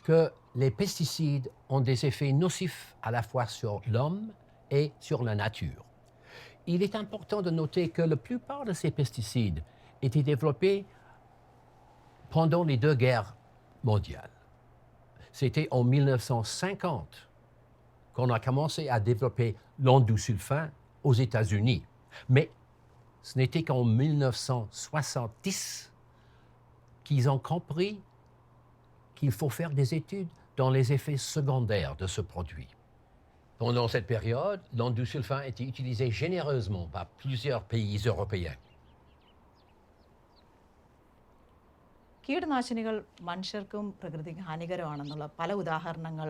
que les pesticides ont des effets nocifs à la fois sur l'homme et sur la nature. Il est important de noter que la plupart de ces pesticides étaient développés pendant les deux guerres mondiales. C'était en 1950 qu'on a commencé à développer l'endosulfan aux États-Unis. Mais ce n'était qu'en 1970 qu'ils ont compris qu'il faut faire des études dans les effets secondaires de ce produit. Pendant cette période, l'endosulfan était utilisé généreusement par plusieurs pays européens. കീടനാശിനികൾ മനുഷ്യർക്കും പ്രകൃതിക്കും ഹാനികരമാണെന്നുള്ള പല ഉദാഹരണങ്ങൾ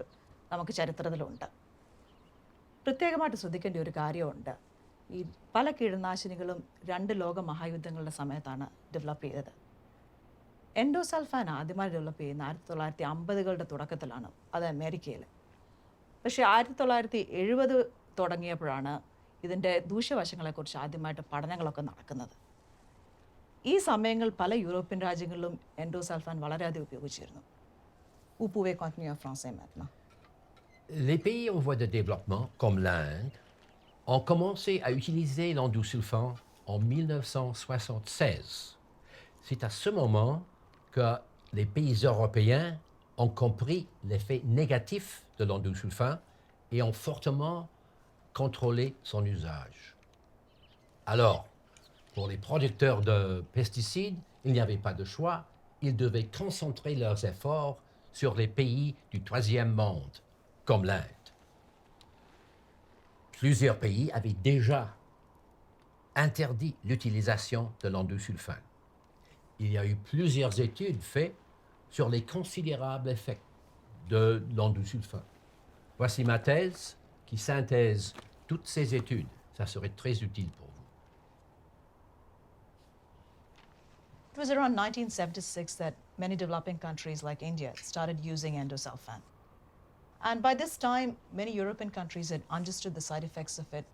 നമുക്ക് ചരിത്രത്തിലുണ്ട്. പ്രത്യേകമായിട്ട് ശ്രദ്ധിക്കേണ്ട ഒരു കാര്യമുണ്ട്. ഈ പല കീടനാശിനികളും 2 ലോക മഹായുദ്ധങ്ങളുടെ സമയത്താണ് ഡെവലപ്പ് ചെയ്തത്. എൻഡോസൾഫാൻ ആദ്യമായി ഡെവലപ്പ് ചെയ്യുന്ന 1950കളുടെ തുടക്കത്തിലാണ്, അത് അമേരിക്കയിൽ. പക്ഷേ 1970 തുടങ്ങിയപ്പോഴാണ് ഇതിൻ്റെ ദൂഷ്യവശങ്ങളെക്കുറിച്ച് ആദ്യമായിട്ട് പഠനങ്ങളൊക്കെ നടക്കുന്നത്. ഈ സമയങ്ങൾ പല യൂറോപ്യൻ രാജ്യങ്ങളിലും എൻഡോസൾഫാൻ വളരെയധികം ഉപയോഗിച്ചിരുന്നു. Vous pouvez continuer en français maintenant. Les pays en voie de développement, comme l'Inde, ont commencé à utiliser l'endosulfan en 1976. C'est à ce moment que les pays européens ont compris l'effet négatif de l'endosulfan et ont fortement contrôlé son usage. Alors, pour les producteurs de pesticides, il n'y avait pas de choix. Ils devaient concentrer leurs efforts sur les pays du troisième monde, comme l'Inde. Plusieurs pays avaient déjà interdit l'utilisation de l'endosulfan. Il y a eu plusieurs études faites sur les considérables effets de l'endosulfan. Voici ma thèse qui synthèse toutes ces études. Ça serait très utile pour vous. It was around 1976 that many developing countries like India started using endosulfan. And by this time, many European countries had understood the side effects of it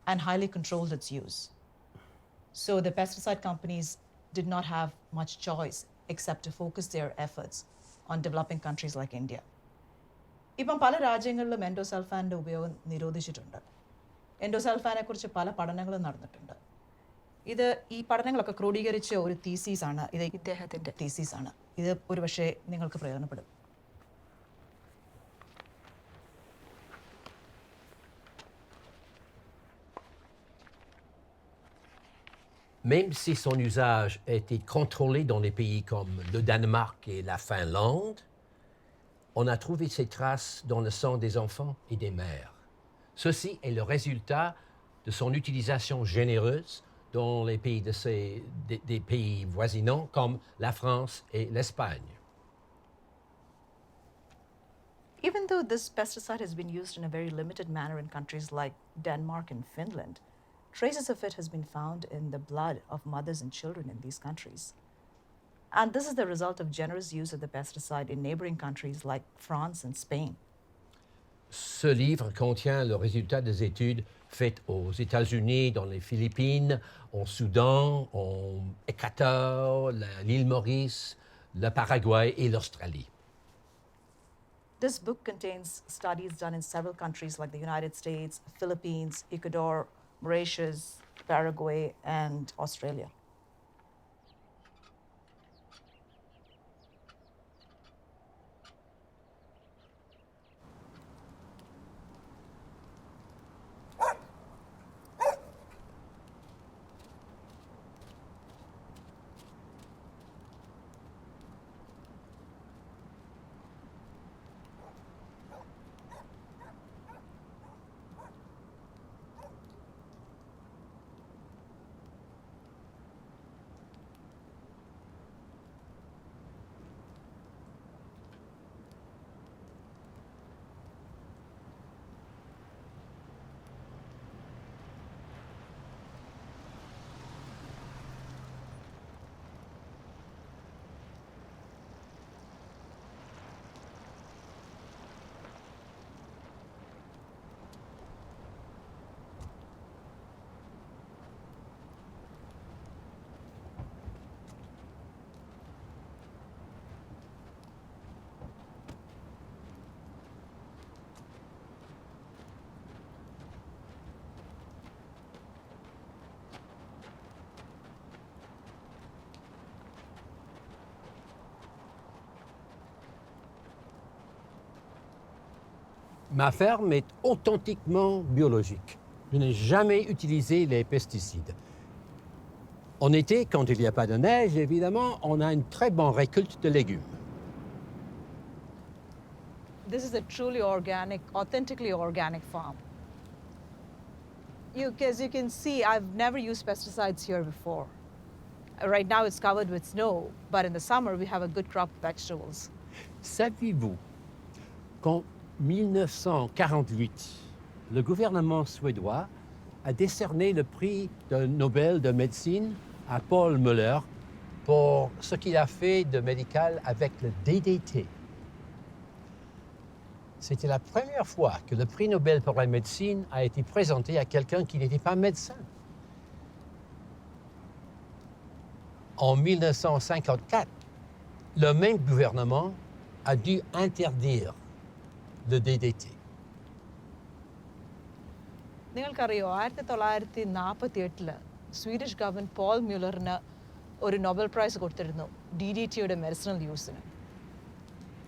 and highly controlled its use. So the pesticide companies did not have much choice except to focus their efforts on developing countries like India. ഇപ്പം പല രാജ്യങ്ങളിലും എൻഡോസൾഫാൻ്റെ ഉപയോഗം നിരോധിച്ചിട്ടുണ്ട്. എൻഡോസൾഫാനെ കുറിച്ച് പല പഠനങ്ങളും നടന്നിട്ടുണ്ട്. ഈ പഠനങ്ങളൊക്കെ ക്രോഡീകരിച്ച ഒരു തീസീസാണ്. ഇത് ഇദ്ദേഹത്തിൻ്റെ തീസീസാണ്. ഇത് ഒരുപക്ഷെ നിങ്ങൾക്ക് പ്രയോജനപ്പെടും. Même si son usage a été contrôlé dans des pays comme le Danemark et la Finlande, on a trouvé ses traces dans le sang des enfants et des mères. Ceci est le résultat de son utilisation généreuse dans les pays des pays voisinants comme la France et l'Espagne. Even though this pesticide has been used in a very limited manner in countries like Denmark and Finland, traces of it has been found in the blood of mothers and children in these countries. And this is the result of generous use of the pesticide in neighboring countries like France and Spain. Ce livre contient le résultat des études faites aux États-Unis, dans les Philippines, au Soudan, en Équateur, l'île Maurice, le Paraguay et l'Australie. This book contains studies done in several countries like the United States, Philippines, Ecuador, Mauritius, Paraguay, and Australia. Ma ferme est authentiquement biologique. Je n'ai jamais utilisé les pesticides. En été, quand il n'y a pas de neige, évidemment, on a une très bonne récolte de légumes. This is a truly organic, authentically organic farm. As you can see, I've never used pesticides here before. Right now it's covered with snow, but in the summer we have a good crop of vegetables. Saviez-vous qu'en 1948, le gouvernement suédois a décerné le prix Nobel de médecine à Paul Müller pour ce qu'il a fait de médical avec le DDT. C'était la première fois que le prix Nobel pour la médecine a été présenté à quelqu'un qui n'était pas médecin. en 1954, le même gouvernement a dû interdire le DDT. നിങ്ങൾക്കറിയോ 1948 Swedish government Paul മ്യൂലറിന് ഒരു Nobel price കൊടുത്തിരുന്നു DDTയുടെ medicinal യൂസിന്.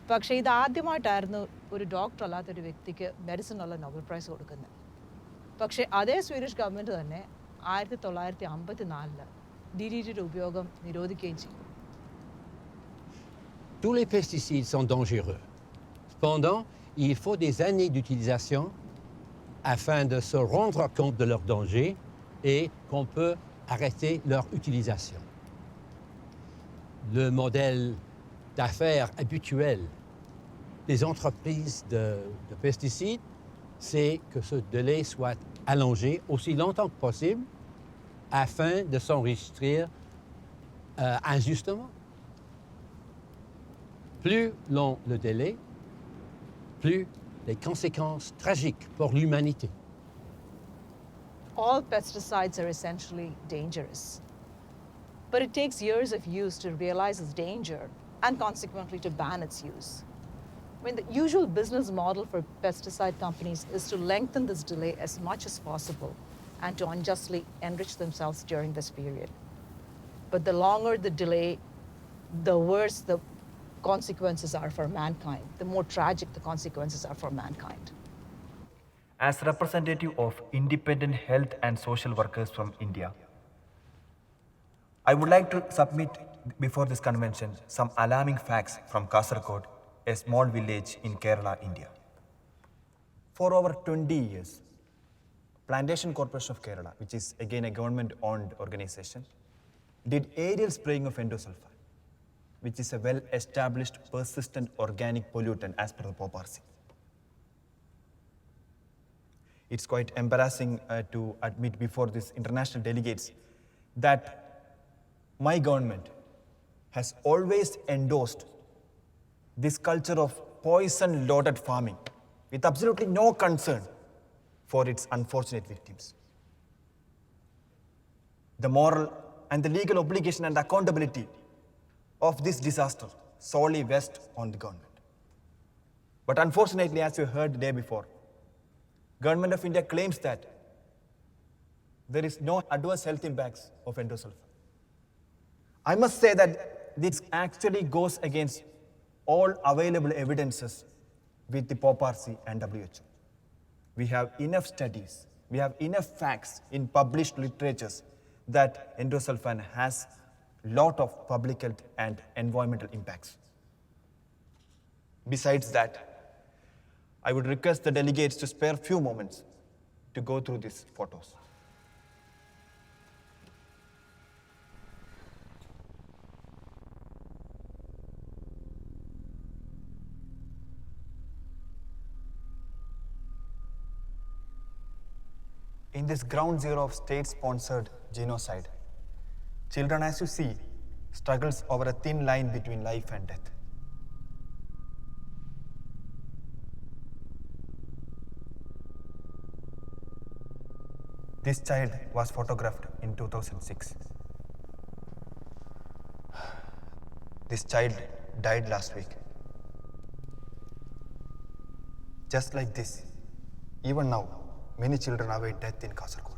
പക്ഷേ ഇതാദ്യമായിട്ടായിരുന്നു ഒരു doctor അല്ലാത്തൊരു വ്യക്തിക്ക് മെഡിസിനുള്ള Nobel price കൊടുക്കുന്നത്. പക്ഷേ അതേ സ്വീഡിഷ് ഗവൺമെൻറ് തന്നെ 1954 DDTയുടെ ഉപയോഗം നിരോധിക്കുകയും ചെയ്തു. Tous les pesticides sont dangereux. Cependant, il faut des années d'utilisation afin de se rendre compte de leur danger et qu'on peut arrêter leur utilisation. Le modèle d'affaires habituel des entreprises de pesticides, c'est que ce délai soit allongé aussi longtemps que possible afin de s'enregistrer injustement. Plus long le délai, plus les conséquences tragiques pour l'humanité. All pesticides are essentially dangerous. But it takes years of use to realize its danger and consequently to ban its use. I mean, the usual business model for pesticide companies is to lengthen this delay as much as possible and to unjustly enrich themselves during this period. But the longer the delay, the worse the consequences are for mankind, the more tragic the consequences are for mankind. As representative of independent health and social workers from India, I would like to submit before this convention some alarming facts from Kasaragod, a small village in Kerala, India. For over 20 years, Plantation Corporation of Kerala, which is again a government-owned organization, did aerial spraying of endosulfan, which is a well-established persistent organic pollutant as per the POPRC. It's quite embarrassing to admit before these international delegates that my government has always endorsed this culture of poison-loaded farming with absolutely no concern for its unfortunate victims. The moral and the legal obligation and accountability of this disaster solely rests on the government. But unfortunately, as you heard the day before, Government of India claims that there is no adverse health impacts of endosulfan. I must say that this actually goes against all available evidences with the POPRC and WHO. We have enough studies, we have enough facts in published literatures that endosulfan has lot of public health and environmental impacts. Besides that, I would request the delegates to spare few moments to go through these photos. In this ground zero of state-sponsored genocide, children, as you see, struggles over a thin line between life and death. This child was photographed in 2006. This child died last week. Just like this, even now, many children await death in Kasaragod.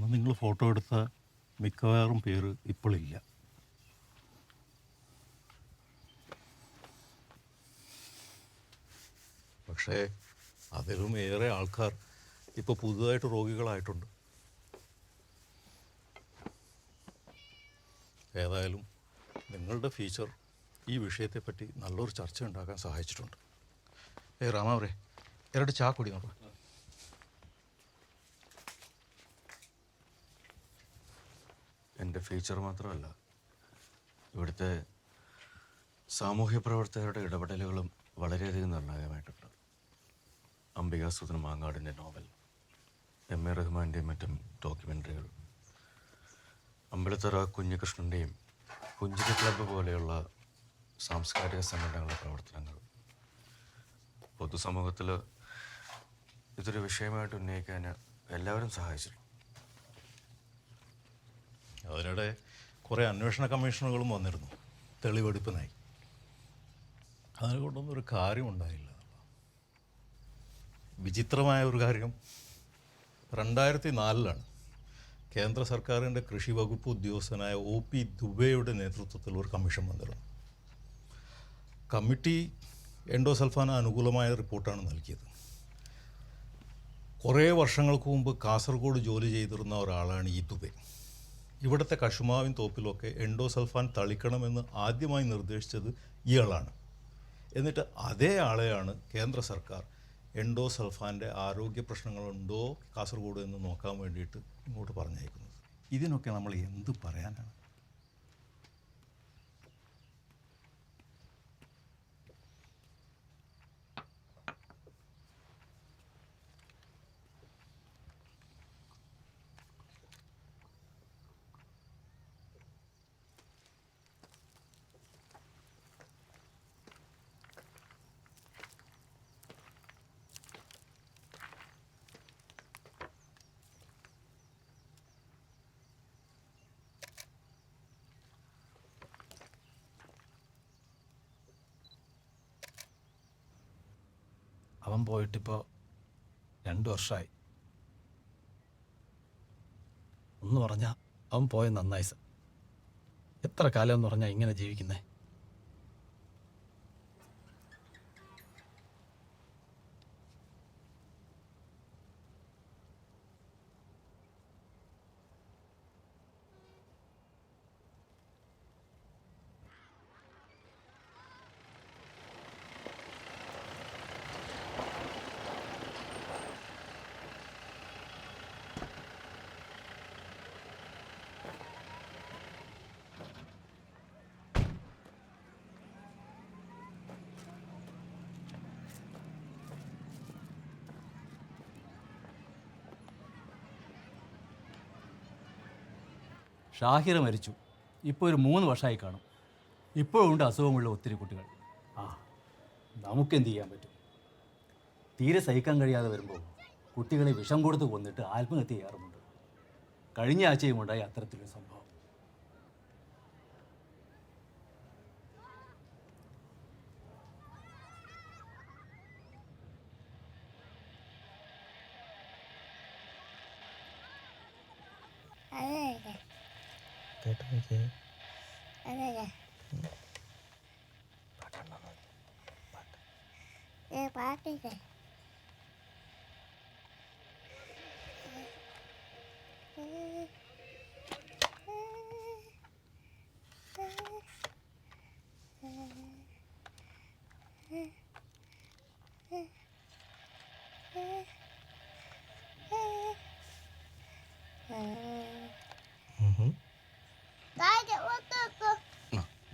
അന്ന് നിങ്ങൾ photo എടുത്ത മിക്കവാറും പേര് ഇപ്പോഴില്ല. പക്ഷേ അതിലും ഏറെ ആൾക്കാർ ഇപ്പോൾ പുതുതായിട്ട് രോഗികളായിട്ടുണ്ട്. ഏതായാലും നിങ്ങളുടെ ഫീച്ചർ ഈ വിഷയത്തെപ്പറ്റി നല്ലൊരു ചർച്ച ഉണ്ടാക്കാൻ സഹായിച്ചിട്ടുണ്ട്. രാമാവരെ ಎರಡು ചാ കുടി നോക്കാം. എൻ്റെ ഫീച്ചർ മാത്രമല്ല, ഇവിടുത്തെ സാമൂഹ്യ പ്രവർത്തകരുടെ ഇടപെടലുകളും വളരെയധികം നിർണായകമായിട്ടുണ്ട്. അംബികാസുധൻ മാങ്ങാടിൻ്റെ നോവൽ, എം.എ. റഹ്മാൻ്റെയും മറ്റും ഡോക്യുമെൻ്ററികൾ, അമ്പലത്തറ കുഞ്ഞികൃഷ്ണൻ്റെയും പുഞ്ചിരി ക്ലബ്ബ് പോലെയുള്ള സാംസ്കാരിക സംഘടനകളുടെ പ്രവർത്തനങ്ങൾ പൊതുസമൂഹത്തിൽ ഇതൊരു വിഷയമായിട്ട് ഉന്നയിക്കാൻ എല്ലാവരും സഹായിച്ചിട്ടുണ്ട്. അതിനിടെ കുറേ അന്വേഷണ കമ്മീഷനുകളും വന്നിരുന്നു, തെളിവെടുപ്പിനായി. അതിനെക്കൊണ്ടൊന്നും ഒരു കാര്യമുണ്ടായില്ല. വിചിത്രമായ ഒരു കാര്യം, 2004 കേന്ദ്ര സർക്കാരിൻ്റെ കൃഷി വകുപ്പ് ഉദ്യോഗസ്ഥനായ OP ദുബെയുടെ നേതൃത്വത്തിൽ ഒരു കമ്മീഷൻ വന്നിരുന്നു. കമ്മിറ്റി എൻഡോസൾഫാന് അനുകൂലമായ റിപ്പോർട്ടാണ് നൽകിയത്. കുറേ വർഷങ്ങൾക്ക് മുമ്പ് കാസർഗോഡ് ജോലി ചെയ്തിരുന്ന ഒരാളാണ് ഈ ദുബെ. ഇവിടുത്തെ കശുമാവിൻ തോപ്പിലൊക്കെ എൻഡോസൾഫാൻ തളിക്കണമെന്ന് ആദ്യമായി നിർദ്ദേശിച്ചത് ഇയാളാണ്. എന്നിട്ട് അതേ ആളെയാണ് കേന്ദ്ര സർക്കാർ എൻഡോസൾഫാൻ്റെ ആരോഗ്യ പ്രശ്നങ്ങളുണ്ടോ കാസർഗോഡ് എന്ന് നോക്കാൻ വേണ്ടിയിട്ട് ഇങ്ങോട്ട് പറഞ്ഞയക്കുന്നത്. ഇതിനൊക്കെ നമ്മൾ എന്ത് പറയാനാണ്? അവൻ പോയിട്ടിപ്പോൾ 2 വർഷമായി. ഒന്ന് പറഞ്ഞാൽ അവൻ പോയ നന്നായി സർ. എത്ര കാലം എന്ന് പറഞ്ഞാൽ ഇങ്ങനെ ജീവിക്കുന്നേ? ഷാഹിർ മരിച്ചു. ഇപ്പോൾ ഒരു 3 വർഷമായി കാണും. ഇപ്പോഴുണ്ട് അസുഖമുള്ള ഒത്തിരി കുട്ടികൾ. നമുക്കെന്ത് ചെയ്യാൻ പറ്റും? തീരെ സഹിക്കാൻ കഴിയാതെ വരുമ്പോൾ കുട്ടികളെ വിഷം കൊടുത്ത് കൊന്നിട്ട് ആത്മഹത്യ ചെയ്യാറുമുണ്ട്. കഴിഞ്ഞ ആഴ്ചയും ഉണ്ടായി അത്തരത്തിലൊരു സംഭവം.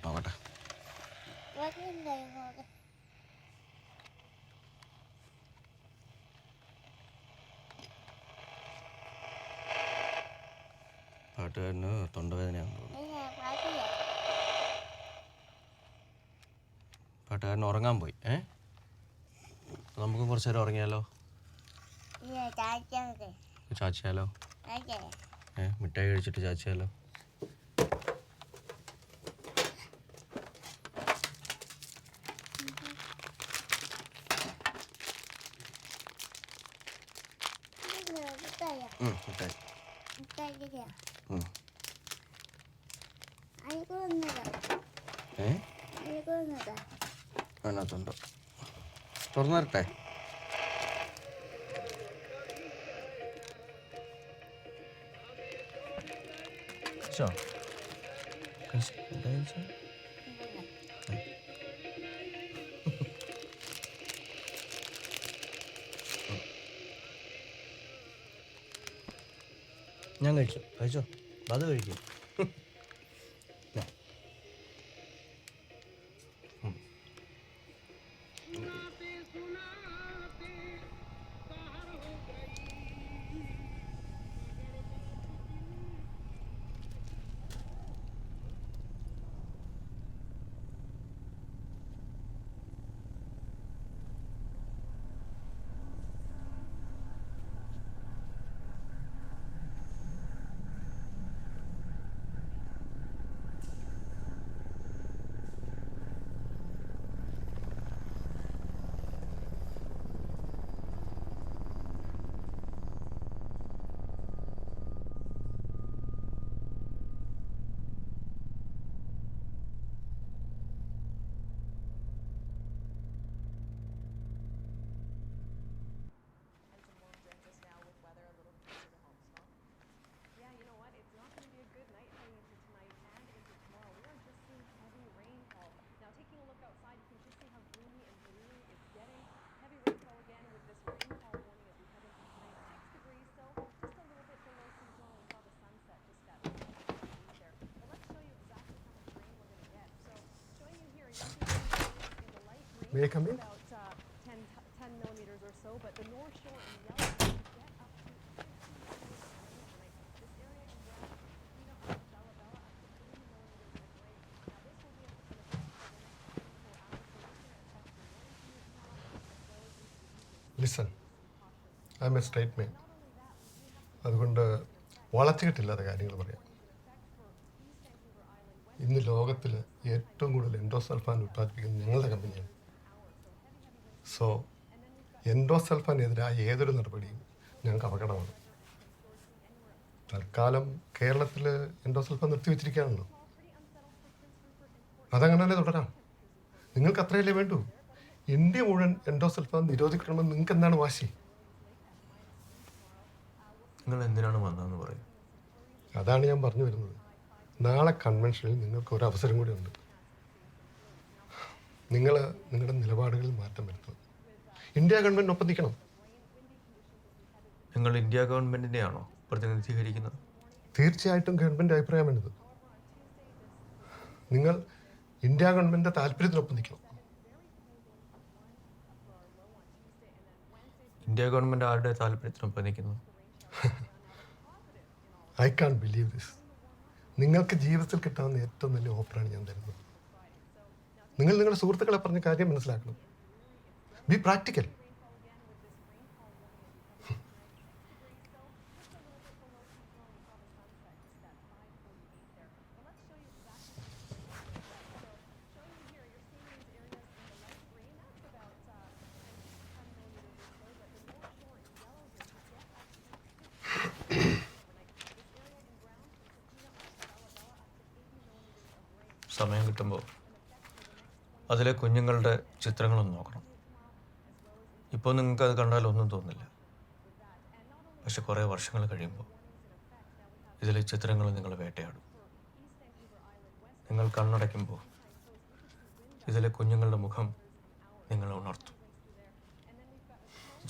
നോക്കട്ടെ. പാട്ടുകാരന് തൊണ്ടവേദനയാണെന്ന് തോന്നുന്നു. പാട്ടുകാരൻ ഉറങ്ങാൻ പോയി. നമുക്ക് കുറച്ച് നേരം ഉറങ്ങിയാലോ? ചാച്ചിയാലോ? മിഠായി കഴിച്ചിട്ട് ചാച്ചിയാലോ? മിഠായി അതിനകത്തുണ്ട്. തുറന്നു തരട്ടെ? ഞാൻ കഴിച്ചു. കഴിച്ചോ? അത് കഴിക്കും. May I come in? Listen, I'm a straight man. അതുകൊണ്ട് വളച്ചുകെട്ടില്ലാത്ത കാര്യങ്ങൾ പറയാം. ഇന്ന് ലോകത്തിൽ ഏറ്റവും കൂടുതൽ എൻഡോസൾഫാൻ ഉത്പാദിപ്പിക്കുന്നത് ഞങ്ങളുടെ കമ്പനിയാണ്. സോ എൻഡോസൾഫാനെതിരായ ഏതൊരു നടപടിയും ഞങ്ങൾക്ക് അപകടമാണ്. തൽക്കാലം കേരളത്തിൽ എൻഡോസൾഫാൻ നിർത്തിവെച്ചിരിക്കുകയാണല്ലോ. അതങ്ങനെ തന്നെ തുടരാം. നിങ്ങൾക്ക് അത്രയല്ലേ വേണ്ടൂ. ഇന്ത്യ മുഴുവൻ എൻഡോസൾഫാൻ നിരോധിക്കണമെന്ന് നിങ്ങൾക്ക് എന്താണ് വാശി? നിങ്ങൾ എന്തിനാണ് വന്നതെന്ന് പറയും. അതാണ് ഞാൻ പറഞ്ഞു വരുന്നത്. നാളെ കൺവെൻഷനിൽ നിങ്ങൾക്ക് ഒരു അവസരം കൂടി ഉണ്ട്. നിങ്ങൾ നിങ്ങളുടെ നിലപാടുകളിൽ മാറ്റം വരുത്തുക. ഇന്ത്യ ഗവൺമെൻറ് ഒപ്പം നിൽക്കണം. നിങ്ങൾ ഇന്ത്യ ഗവൺമെൻറ്റിനെയാണോ പ്രതിനിധീകരിക്കുന്നത്? തീർച്ചയായിട്ടും ഗവൺമെൻറ് അഭിപ്രായമാണിത്. നിങ്ങൾ ഇന്ത്യ ഗവൺമെൻറ്റിൻ്റെ താല്പര്യത്തിനൊപ്പം നിൽക്കണം. ഇന്ത്യ ഗവൺമെൻറ് ആരുടെ താല്പര്യത്തിനൊപ്പം നിൽക്കുന്നു? I can't believe this. നിങ്ങൾക്ക് ജീവിതത്തിൽ കിട്ടാവുന്ന ഏറ്റവും വലിയ ഓഫറാണ് ഞാൻ തരുന്നത്. നിങ്ങൾ നിങ്ങളുടെ സുഹൃത്തുക്കളെ പറഞ്ഞ കാര്യം മനസ്സിലാക്കണം. B practical. സമയം കിട്ടുമ്പോൾ അതിലെ കുഞ്ഞുങ്ങളുടെ ചിത്രങ്ങളൊന്ന് നോക്കണം. ഇപ്പോൾ നിങ്ങൾക്ക് അത് കണ്ടാൽ ഒന്നും തോന്നില്ല. പക്ഷെ കുറേ വർഷങ്ങൾ കഴിയുമ്പോൾ ഇതിലെ ചിത്രങ്ങൾ നിങ്ങൾ വേട്ടയാടും. നിങ്ങൾ കണ്ണടയ്ക്കുമ്പോൾ ഇതിലെ കുഞ്ഞുങ്ങളുടെ മുഖം നിങ്ങളെ ഉണർത്തും.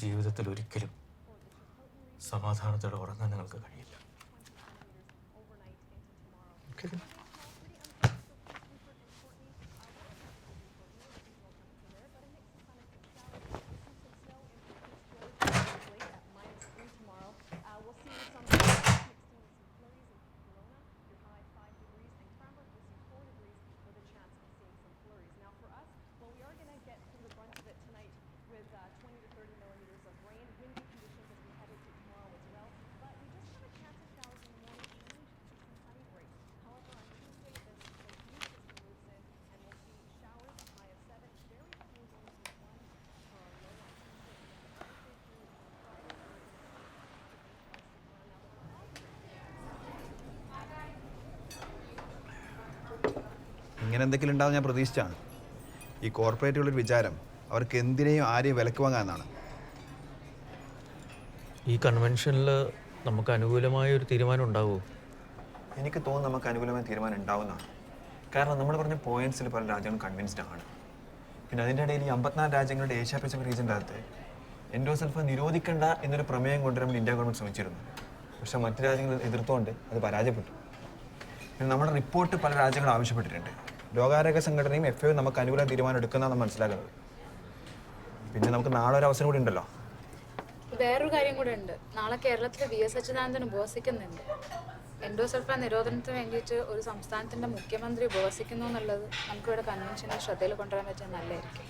ജീവിതത്തിൽ ഒരിക്കലും സമാധാനത്തോടെ ഉറങ്ങാൻ നിങ്ങൾക്ക് കഴിയില്ല. ഇങ്ങനെ എന്തെങ്കിലും ഉണ്ടാവും ഞാൻ പ്രതീക്ഷിച്ചാണ്. ഈ കോർപ്പറേറ്റുകളുടെ വിചാരം അവർക്ക് എന്തിനേയും ആരെയും വിലക്ക് വാങ്ങാമെന്നാണ്. ഈ കൺവെൻഷനിൽ നമുക്ക് അനുകൂലമായ ഒരു തീരുമാനം ഉണ്ടാവുമോ? എനിക്ക് തോന്നുന്നു നമുക്ക് അനുകൂലമായ തീരുമാനം ഉണ്ടാവുന്നതാണ്. കാരണം നമ്മൾ പറഞ്ഞ പോയിന്റ്സിൽ പല രാജ്യങ്ങളും കൺവിൻസ്ഡ് ആണ്. പിന്നെ അതിൻ്റെ ഇടയിൽ ഈ 54 രാജ്യങ്ങളുടെ ഏഷ്യ പസഫിക് റീജിയൻ്റെ അകത്ത് എൻഡോസൾഫാൻ നിരോധിക്കേണ്ട എന്നൊരു പ്രമേയം കൊണ്ടുവരാൻ ഇന്ത്യ ഗവൺമെൻറ് ശ്രമിച്ചിരുന്നു. പക്ഷേ മറ്റ് രാജ്യങ്ങൾ എതിർത്തുകൊണ്ട് അത് പരാജയപ്പെട്ടു. പിന്നെ നമ്മുടെ റിപ്പോർട്ട് പല രാജ്യങ്ങളും ആവശ്യപ്പെട്ടിട്ടുണ്ട്. ലോകാരോഗ്യ സംഘടനയും FAO നമുക്ക് അനുകൂല തീരുമാനം എടുക്കുന്നതാണ് മനസ്സിലാക്കുന്നത്. പിന്നെ നമുക്ക് നാളെ ഒരു അവസരം കൂടി ഉണ്ടല്ലോ. വേറൊരു കാര്യം കൂടെ ഉണ്ട്. നാളെ കേരളത്തിൽ VS അച്യുതാനന്ദൻ ഉപവസിക്കുന്നുണ്ട്. എൻഡോസൾഫാൻ നിരോധനത്തിന് വേണ്ടിയിട്ട് ഒരു സംസ്ഥാനത്തിൻ്റെ മുഖ്യമന്ത്രി ഉപവസിക്കുന്നു എന്നുള്ളത് നമുക്കിവിടെ കൺവെൻഷനിൽ ശ്രദ്ധയിൽ കൊണ്ടുവരാൻ പറ്റിയ നല്ലതായിരിക്കും.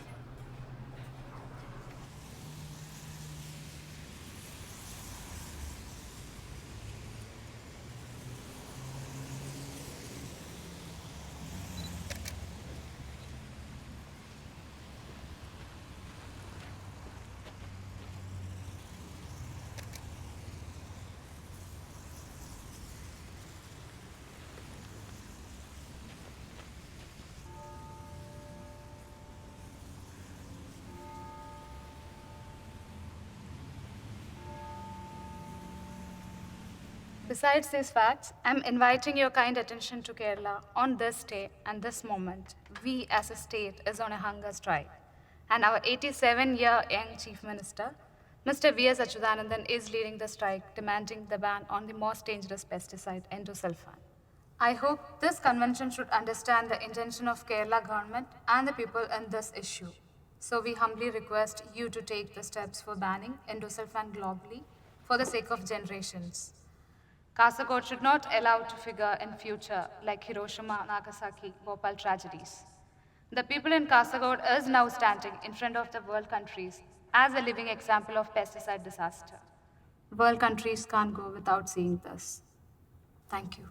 Besides these facts, I'm inviting your kind attention to Kerala on this day and this moment. We as a state is on a hunger strike, and our 87-year young Chief Minister, Mr. V.S. Achuthanandan, is leading the strike, demanding the ban on the most dangerous pesticide, endosulfan. I hope this convention should understand the intention of Kerala government and the people in this issue. So we humbly request you to take the steps for banning endosulfan globally for the sake of generations. Kasaragod should not allow to figure in future like Hiroshima, Nagasaki, Bhopal tragedies. The people in Kasaragod is now standing in front of the world countries as a living example of pesticide disaster. World countries can't go without seeing this. Thank you.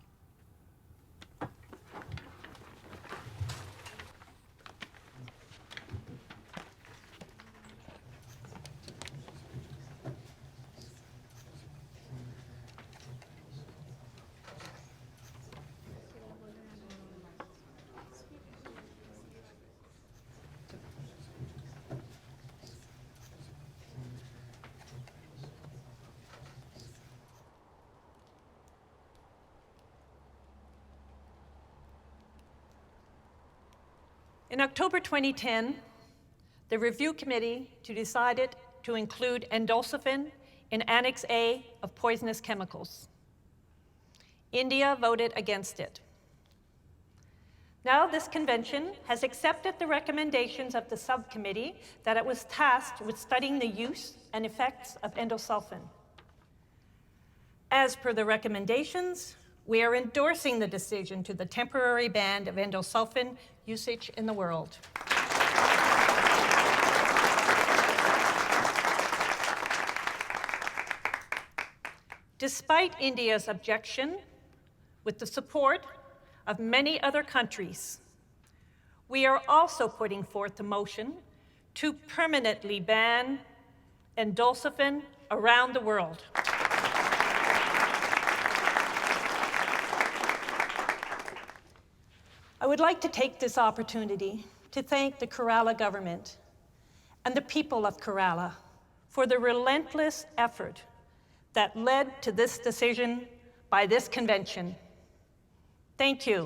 In October 2010, the review committee decided to include endolfin in Annex A of poisonous chemicals. India voted against it. Now this convention has accepted the recommendations of the subcommittee that it was tasked with studying the use and effects of endosulfan. As per the recommendations, we are endorsing the decision to the temporary ban of endosulfan usage in the world. Despite India's objection, with the support of many other countries, we are also putting forth a motion to permanently ban endolfin around the world. I would like to take this opportunity to thank the Kerala government and the people of Kerala for the relentless effort that led to this decision by this convention. Thank you.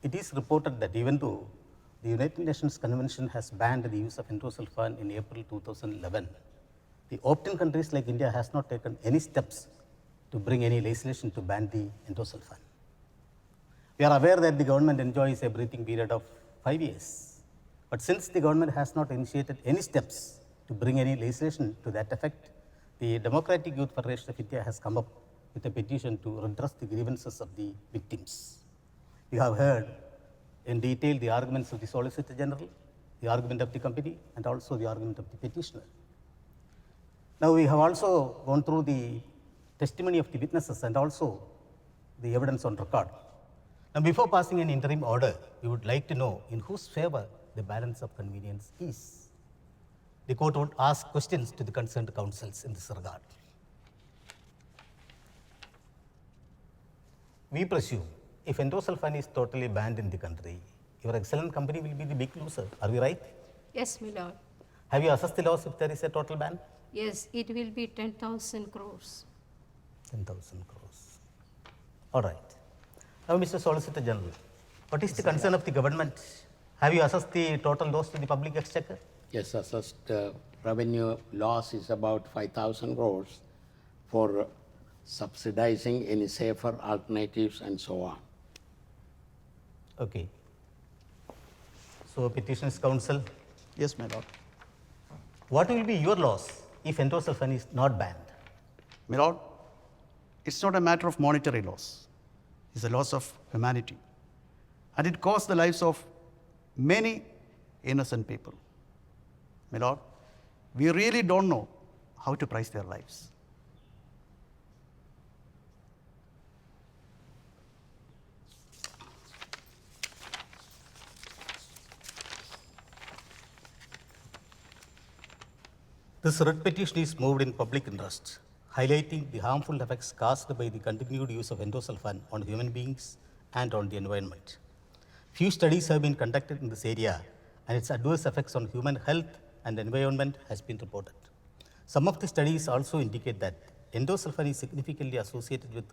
It is reported that even though the United Nations Convention has banned the use of endosulfan in April 2011, the opt-in countries like India has not taken any steps to bring any legislation to ban the endosulfan. We are aware that the government enjoys a breathing period of 5 years, but since the government has not initiated any steps to bring any legislation to that effect, the Democratic Youth Federation of India has come up with a petition to redress the grievances of the victims. We have heard in detail the arguments of the Solicitor General, the argument of the company, and also the argument of the petitioner. Now, we have also gone through the testimony of the witnesses and also the evidence on record. Now, before passing an interim order, we would like to know in whose favor the balance of convenience is. The court would ask questions to the concerned counsels in this regard. We presume if endosulfan is totally banned in the country, your excellent company will be the big loser. Are we right? Yes, my lord. Have you assessed the loss if there is a total ban? Yes, it will be 10,000 crores. 10,000 crores. All right. Now, Mr. Solicitor General, what is the concern of the government? Have you assessed the total loss to the public exchequer? Yes, assessed revenue loss is about 5,000 crores for subsidizing any safer alternatives and so on. Okay. So, petitioner's counsel? Yes, my lord. What will be your loss if endosulfan is not banned? My lord, it's not a matter of monetary loss. It's a loss of humanity. And it costs the lives of many innocent people. My lord, we really don't know how to price their lives. This writ petition is moved in public interest, highlighting the harmful effects caused by the continued use of endosulfan on human beings and on the environment. Few studies have been conducted in this area, and its adverse effects on human health and environment has been reported. Some of the studies also indicate that endosulfan is significantly associated with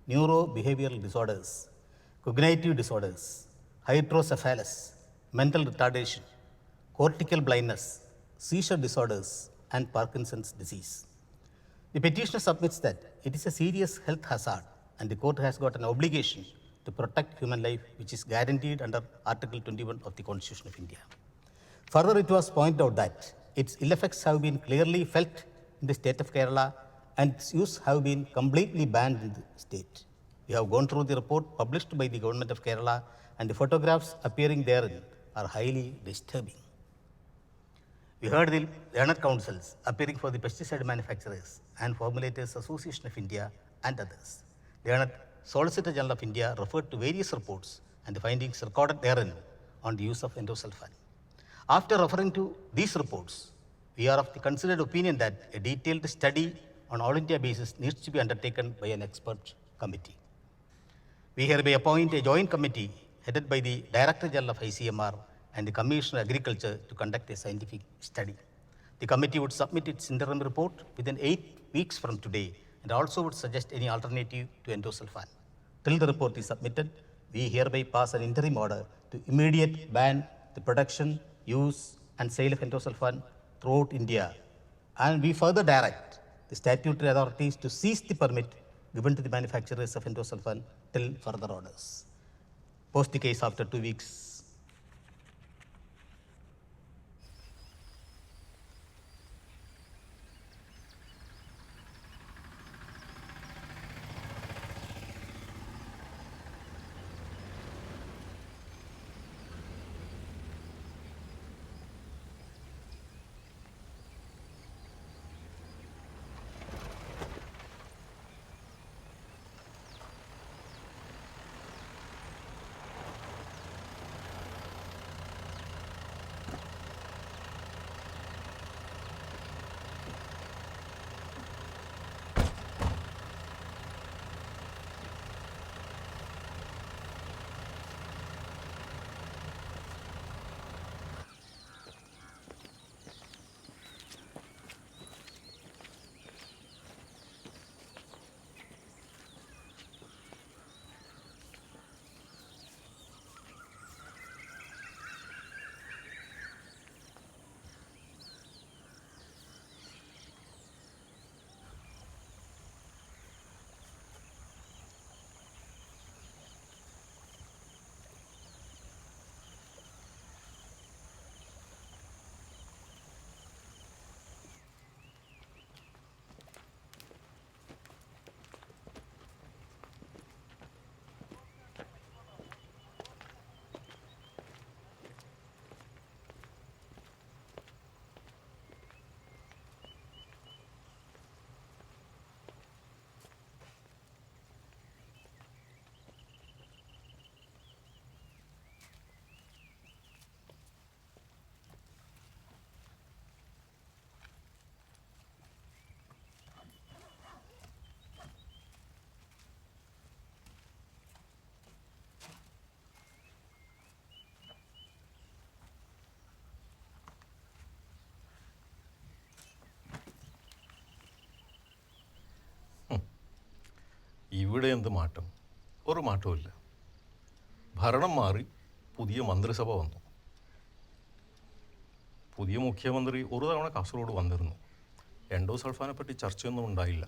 neurobehavioral disorders, cognitive disorders, hydrocephalus, mental retardation, cortical blindness, seizure disorders, and Parkinson's disease. The petitioner submits that it is a serious health hazard and the court has got an obligation to protect human life, which is guaranteed under Article 21 of the Constitution of India. Further, it was pointed out that its ill effects have been clearly felt in the state of Kerala and its use have been completely banned in the state. We have gone through the report published by the government of Kerala, and the photographs appearing therein are highly disturbing. We heard the learned counsels appearing for the Pesticide Manufacturers and Formulators Association of India and others. Learned Solicitor General of India referred to various reports and the findings recorded therein on the use of endosulfan. After referring to these reports, we are of the considered opinion that a detailed study on all India basis needs to be undertaken by an expert committee. We hereby appoint a joint committee headed by the Director General of ICMR and the Commissioner of Agriculture to conduct a scientific study. The committee would submit its interim report within 8 weeks from today and also would suggest any alternative to endosulfan. Till the report is submitted, we hereby pass an interim order to immediate ban the production, use, and sale of endosulfan throughout India. And we further direct the statutory authorities to seize the permit given to the manufacturers of endosulfan till further orders. Post the case after 2 weeks. ഇവിടെ എന്ത് മാറ്റം? ഒരു മാറ്റവുമില്ല. ഭരണം മാറി, പുതിയ മന്ത്രിസഭ വന്നു. പുതിയ മുഖ്യമന്ത്രി ഒരു തവണ കാസർഗോഡ് വന്നിരുന്നു. എൻഡോസൾഫാനെ പറ്റി ചർച്ചയൊന്നും ഉണ്ടായില്ല.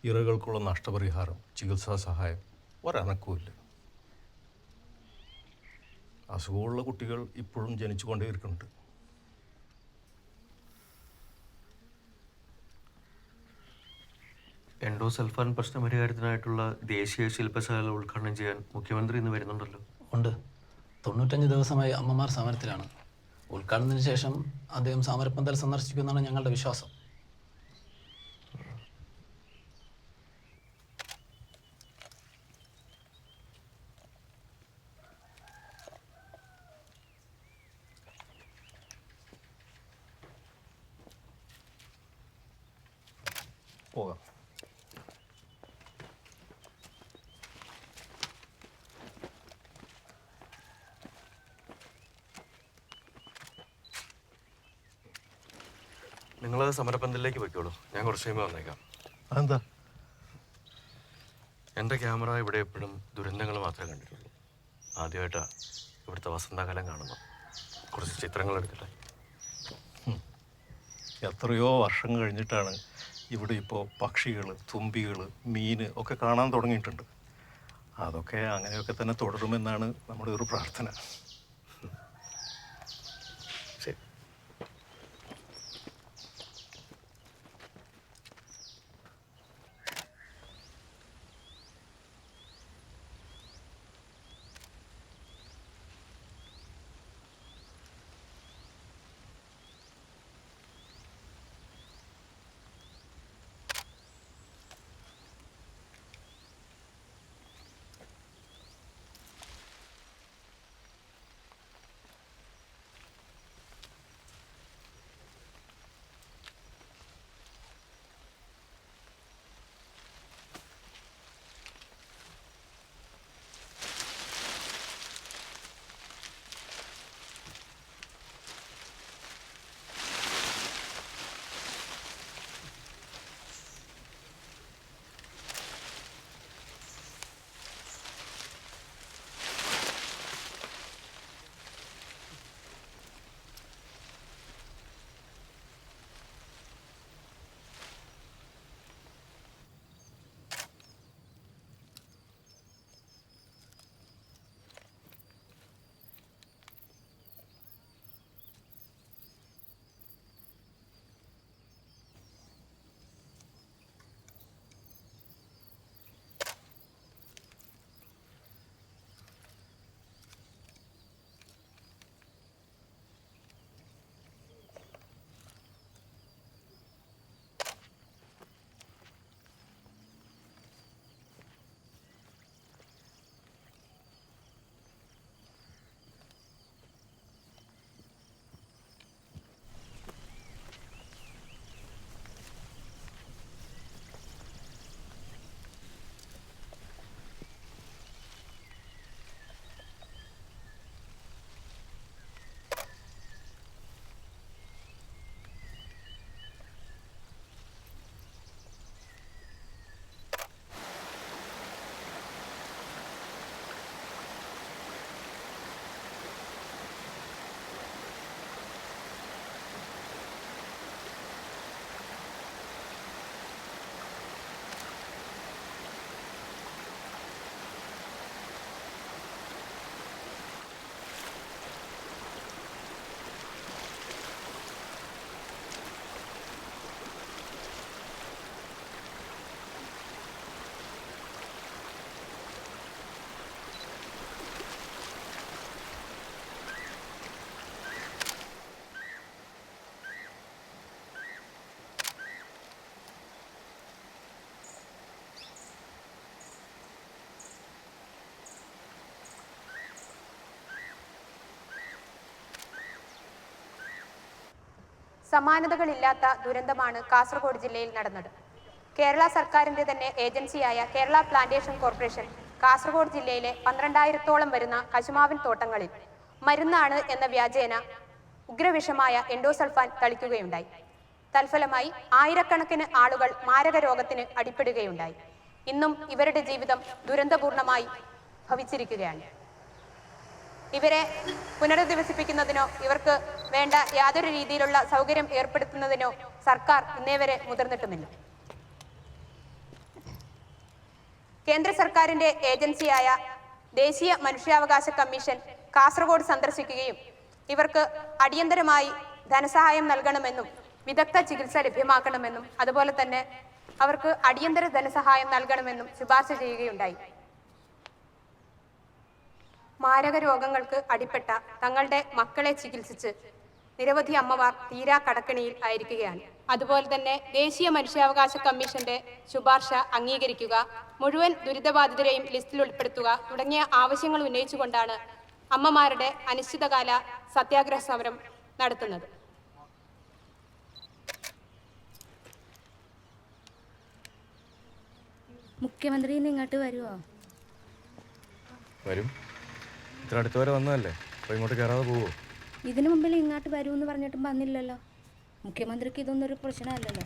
ഇരകൾക്കുള്ള നഷ്ടപരിഹാരം, ചികിത്സാ സഹായം ഒരനക്കവുമില്ല. അസുഖമുള്ള കുട്ടികൾ ഇപ്പോഴും ജനിച്ചുകൊണ്ടേയിരിക്കുന്നുണ്ട്. എൻഡോസൾഫാൻ പ്രശ്നപരിഹാരത്തിനായിട്ടുള്ള ദേശീയ ശില്പശാല ഉദ്ഘാടനം ചെയ്യാൻ മുഖ്യമന്ത്രി ഇന്ന് വരുന്നുണ്ടല്ലോ. ഉണ്ട്. 95 ദിവസമായി അമ്മമാർ സമരത്തിലാണ്. ഉദ്ഘാടനത്തിന് ശേഷം അദ്ദേഹം സമരപ്പന്തൽ സന്ദർശിക്കുമെന്നാണ് ഞങ്ങളുടെ വിശ്വാസം. പോകാം. നിങ്ങൾ സമരപ്പന്തലിലേക്ക് പോയിക്കോളൂ. ഞാൻ കുറച്ച് കഴിയുമ്പോൾ വന്നേക്കാം. അതെന്താ? എൻ്റെ ക്യാമറ ഇവിടെ എപ്പോഴും ദുരന്തങ്ങൾ മാത്രമേ കണ്ടിട്ടുള്ളൂ. ആദ്യമായിട്ടാണ് ഇവിടുത്തെ വസന്തകാലം കാണുന്നത്. കുറച്ച് ചിത്രങ്ങൾ എടുക്കട്ടെ. എത്രയോ വർഷം കഴിഞ്ഞിട്ടാണ് ഇവിടെ ഇപ്പോൾ പക്ഷികൾ, തുമ്പികൾ, മീൻ ഒക്കെ കാണാൻ തുടങ്ങിയിട്ടുണ്ട്. അതൊക്കെ അങ്ങനെയൊക്കെ തന്നെ തുടരുമെന്നാണ് നമ്മുടെ ഒരു പ്രാർത്ഥന. ശരി. സമാനതകളില്ലാത്ത ദുരന്തമാണ് കാസർഗോഡ് ജില്ലയിൽ നടന്നത്. കേരള സർക്കാരിന്റെ തന്നെ ഏജൻസിയായ കേരള പ്ലാന്റേഷൻ കോർപ്പറേഷൻ കാസർഗോഡ് ജില്ലയിലെ 12,000-ഓളം വരുന്ന കശുമാവിൻ തോട്ടങ്ങളിൽ മരുന്നാണ് എന്ന വ്യാജേന ഉഗ്രവിഷമായ എൻഡോസൾഫാൻ തളിക്കുകയുണ്ടായി. തൽഫലമായി ആയിരക്കണക്കിന് ആളുകൾ മാരക രോഗത്തിന് അടിപ്പെടുകയുണ്ടായി. ഇന്നും ഇവരുടെ ജീവിതം ദുരന്തപൂർണമായി ഭവിച്ചിരിക്കുകയാണ്. ഇവരെ പുനരധിവസിപ്പിക്കുന്നതിനോ ഇവർക്ക് വേണ്ട യാതൊരു രീതിയിലുള്ള സൗകര്യം ഏർപ്പെടുത്തുന്നതിനോ സർക്കാർ ഇന്നേ വരെ മുതിർന്നിട്ടുമില്ല. കേന്ദ്ര സർക്കാരിന്റെ ഏജൻസിയായ ദേശീയ മനുഷ്യാവകാശ കമ്മീഷൻ കാസർഗോഡ് സന്ദർശിക്കുകയും ഇവർക്ക് അടിയന്തരമായി ധനസഹായം നൽകണമെന്നും വിദഗ്ധ ചികിത്സ ലഭ്യമാക്കണമെന്നും അതുപോലെ തന്നെ അവർക്ക് അടിയന്തര ധനസഹായം നൽകണമെന്നും ശുപാർശ ചെയ്യുകയുണ്ടായി. മാരക രോഗങ്ങൾക്ക് അടിപ്പെട്ട തങ്ങളുടെ മക്കളെ ചികിത്സിച്ച് നിരവധി അമ്മമാർ തീരാ കടക്കണിയിൽ ആയിരിക്കുകയാണ്. അതുപോലെ തന്നെ ദേശീയ മനുഷ്യാവകാശ കമ്മീഷന്റെ ശുപാർശ അംഗീകരിക്കുക, മുഴുവൻ ദുരിതബാധിതരെയും ലിസ്റ്റിൽ ഉൾപ്പെടുത്തുക തുടങ്ങിയ ആവശ്യങ്ങൾ ഉന്നയിച്ചുകൊണ്ടാണ് അമ്മമാരുടെ അനിശ്ചിതകാല സത്യാഗ്രഹ സമരം നടത്തുന്നത്. മുഖ്യമന്ത്രി ഇങ്ങോട്ട് വരുമോ? വരും. ഇത്ര അടുത്ത് വരെ വന്നതല്ലേ, അപ്പോൾ ഇങ്ങോട്ട് കയറാതെ പോവോ? ഇതിനു മുമ്പിൽ ഇങ്ങോട്ട് വരുമെന്ന് പറഞ്ഞിട്ടും വന്നില്ലല്ലോ. മുഖ്യമന്ത്രിക്ക് ഇതൊന്നും ഒരു പ്രശ്നമല്ലല്ലോ.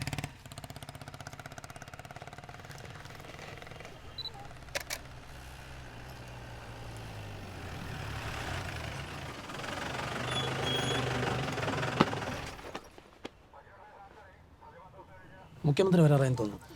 മുഖ്യമന്ത്രി വരാറായെന്ന് തോന്നുന്നു.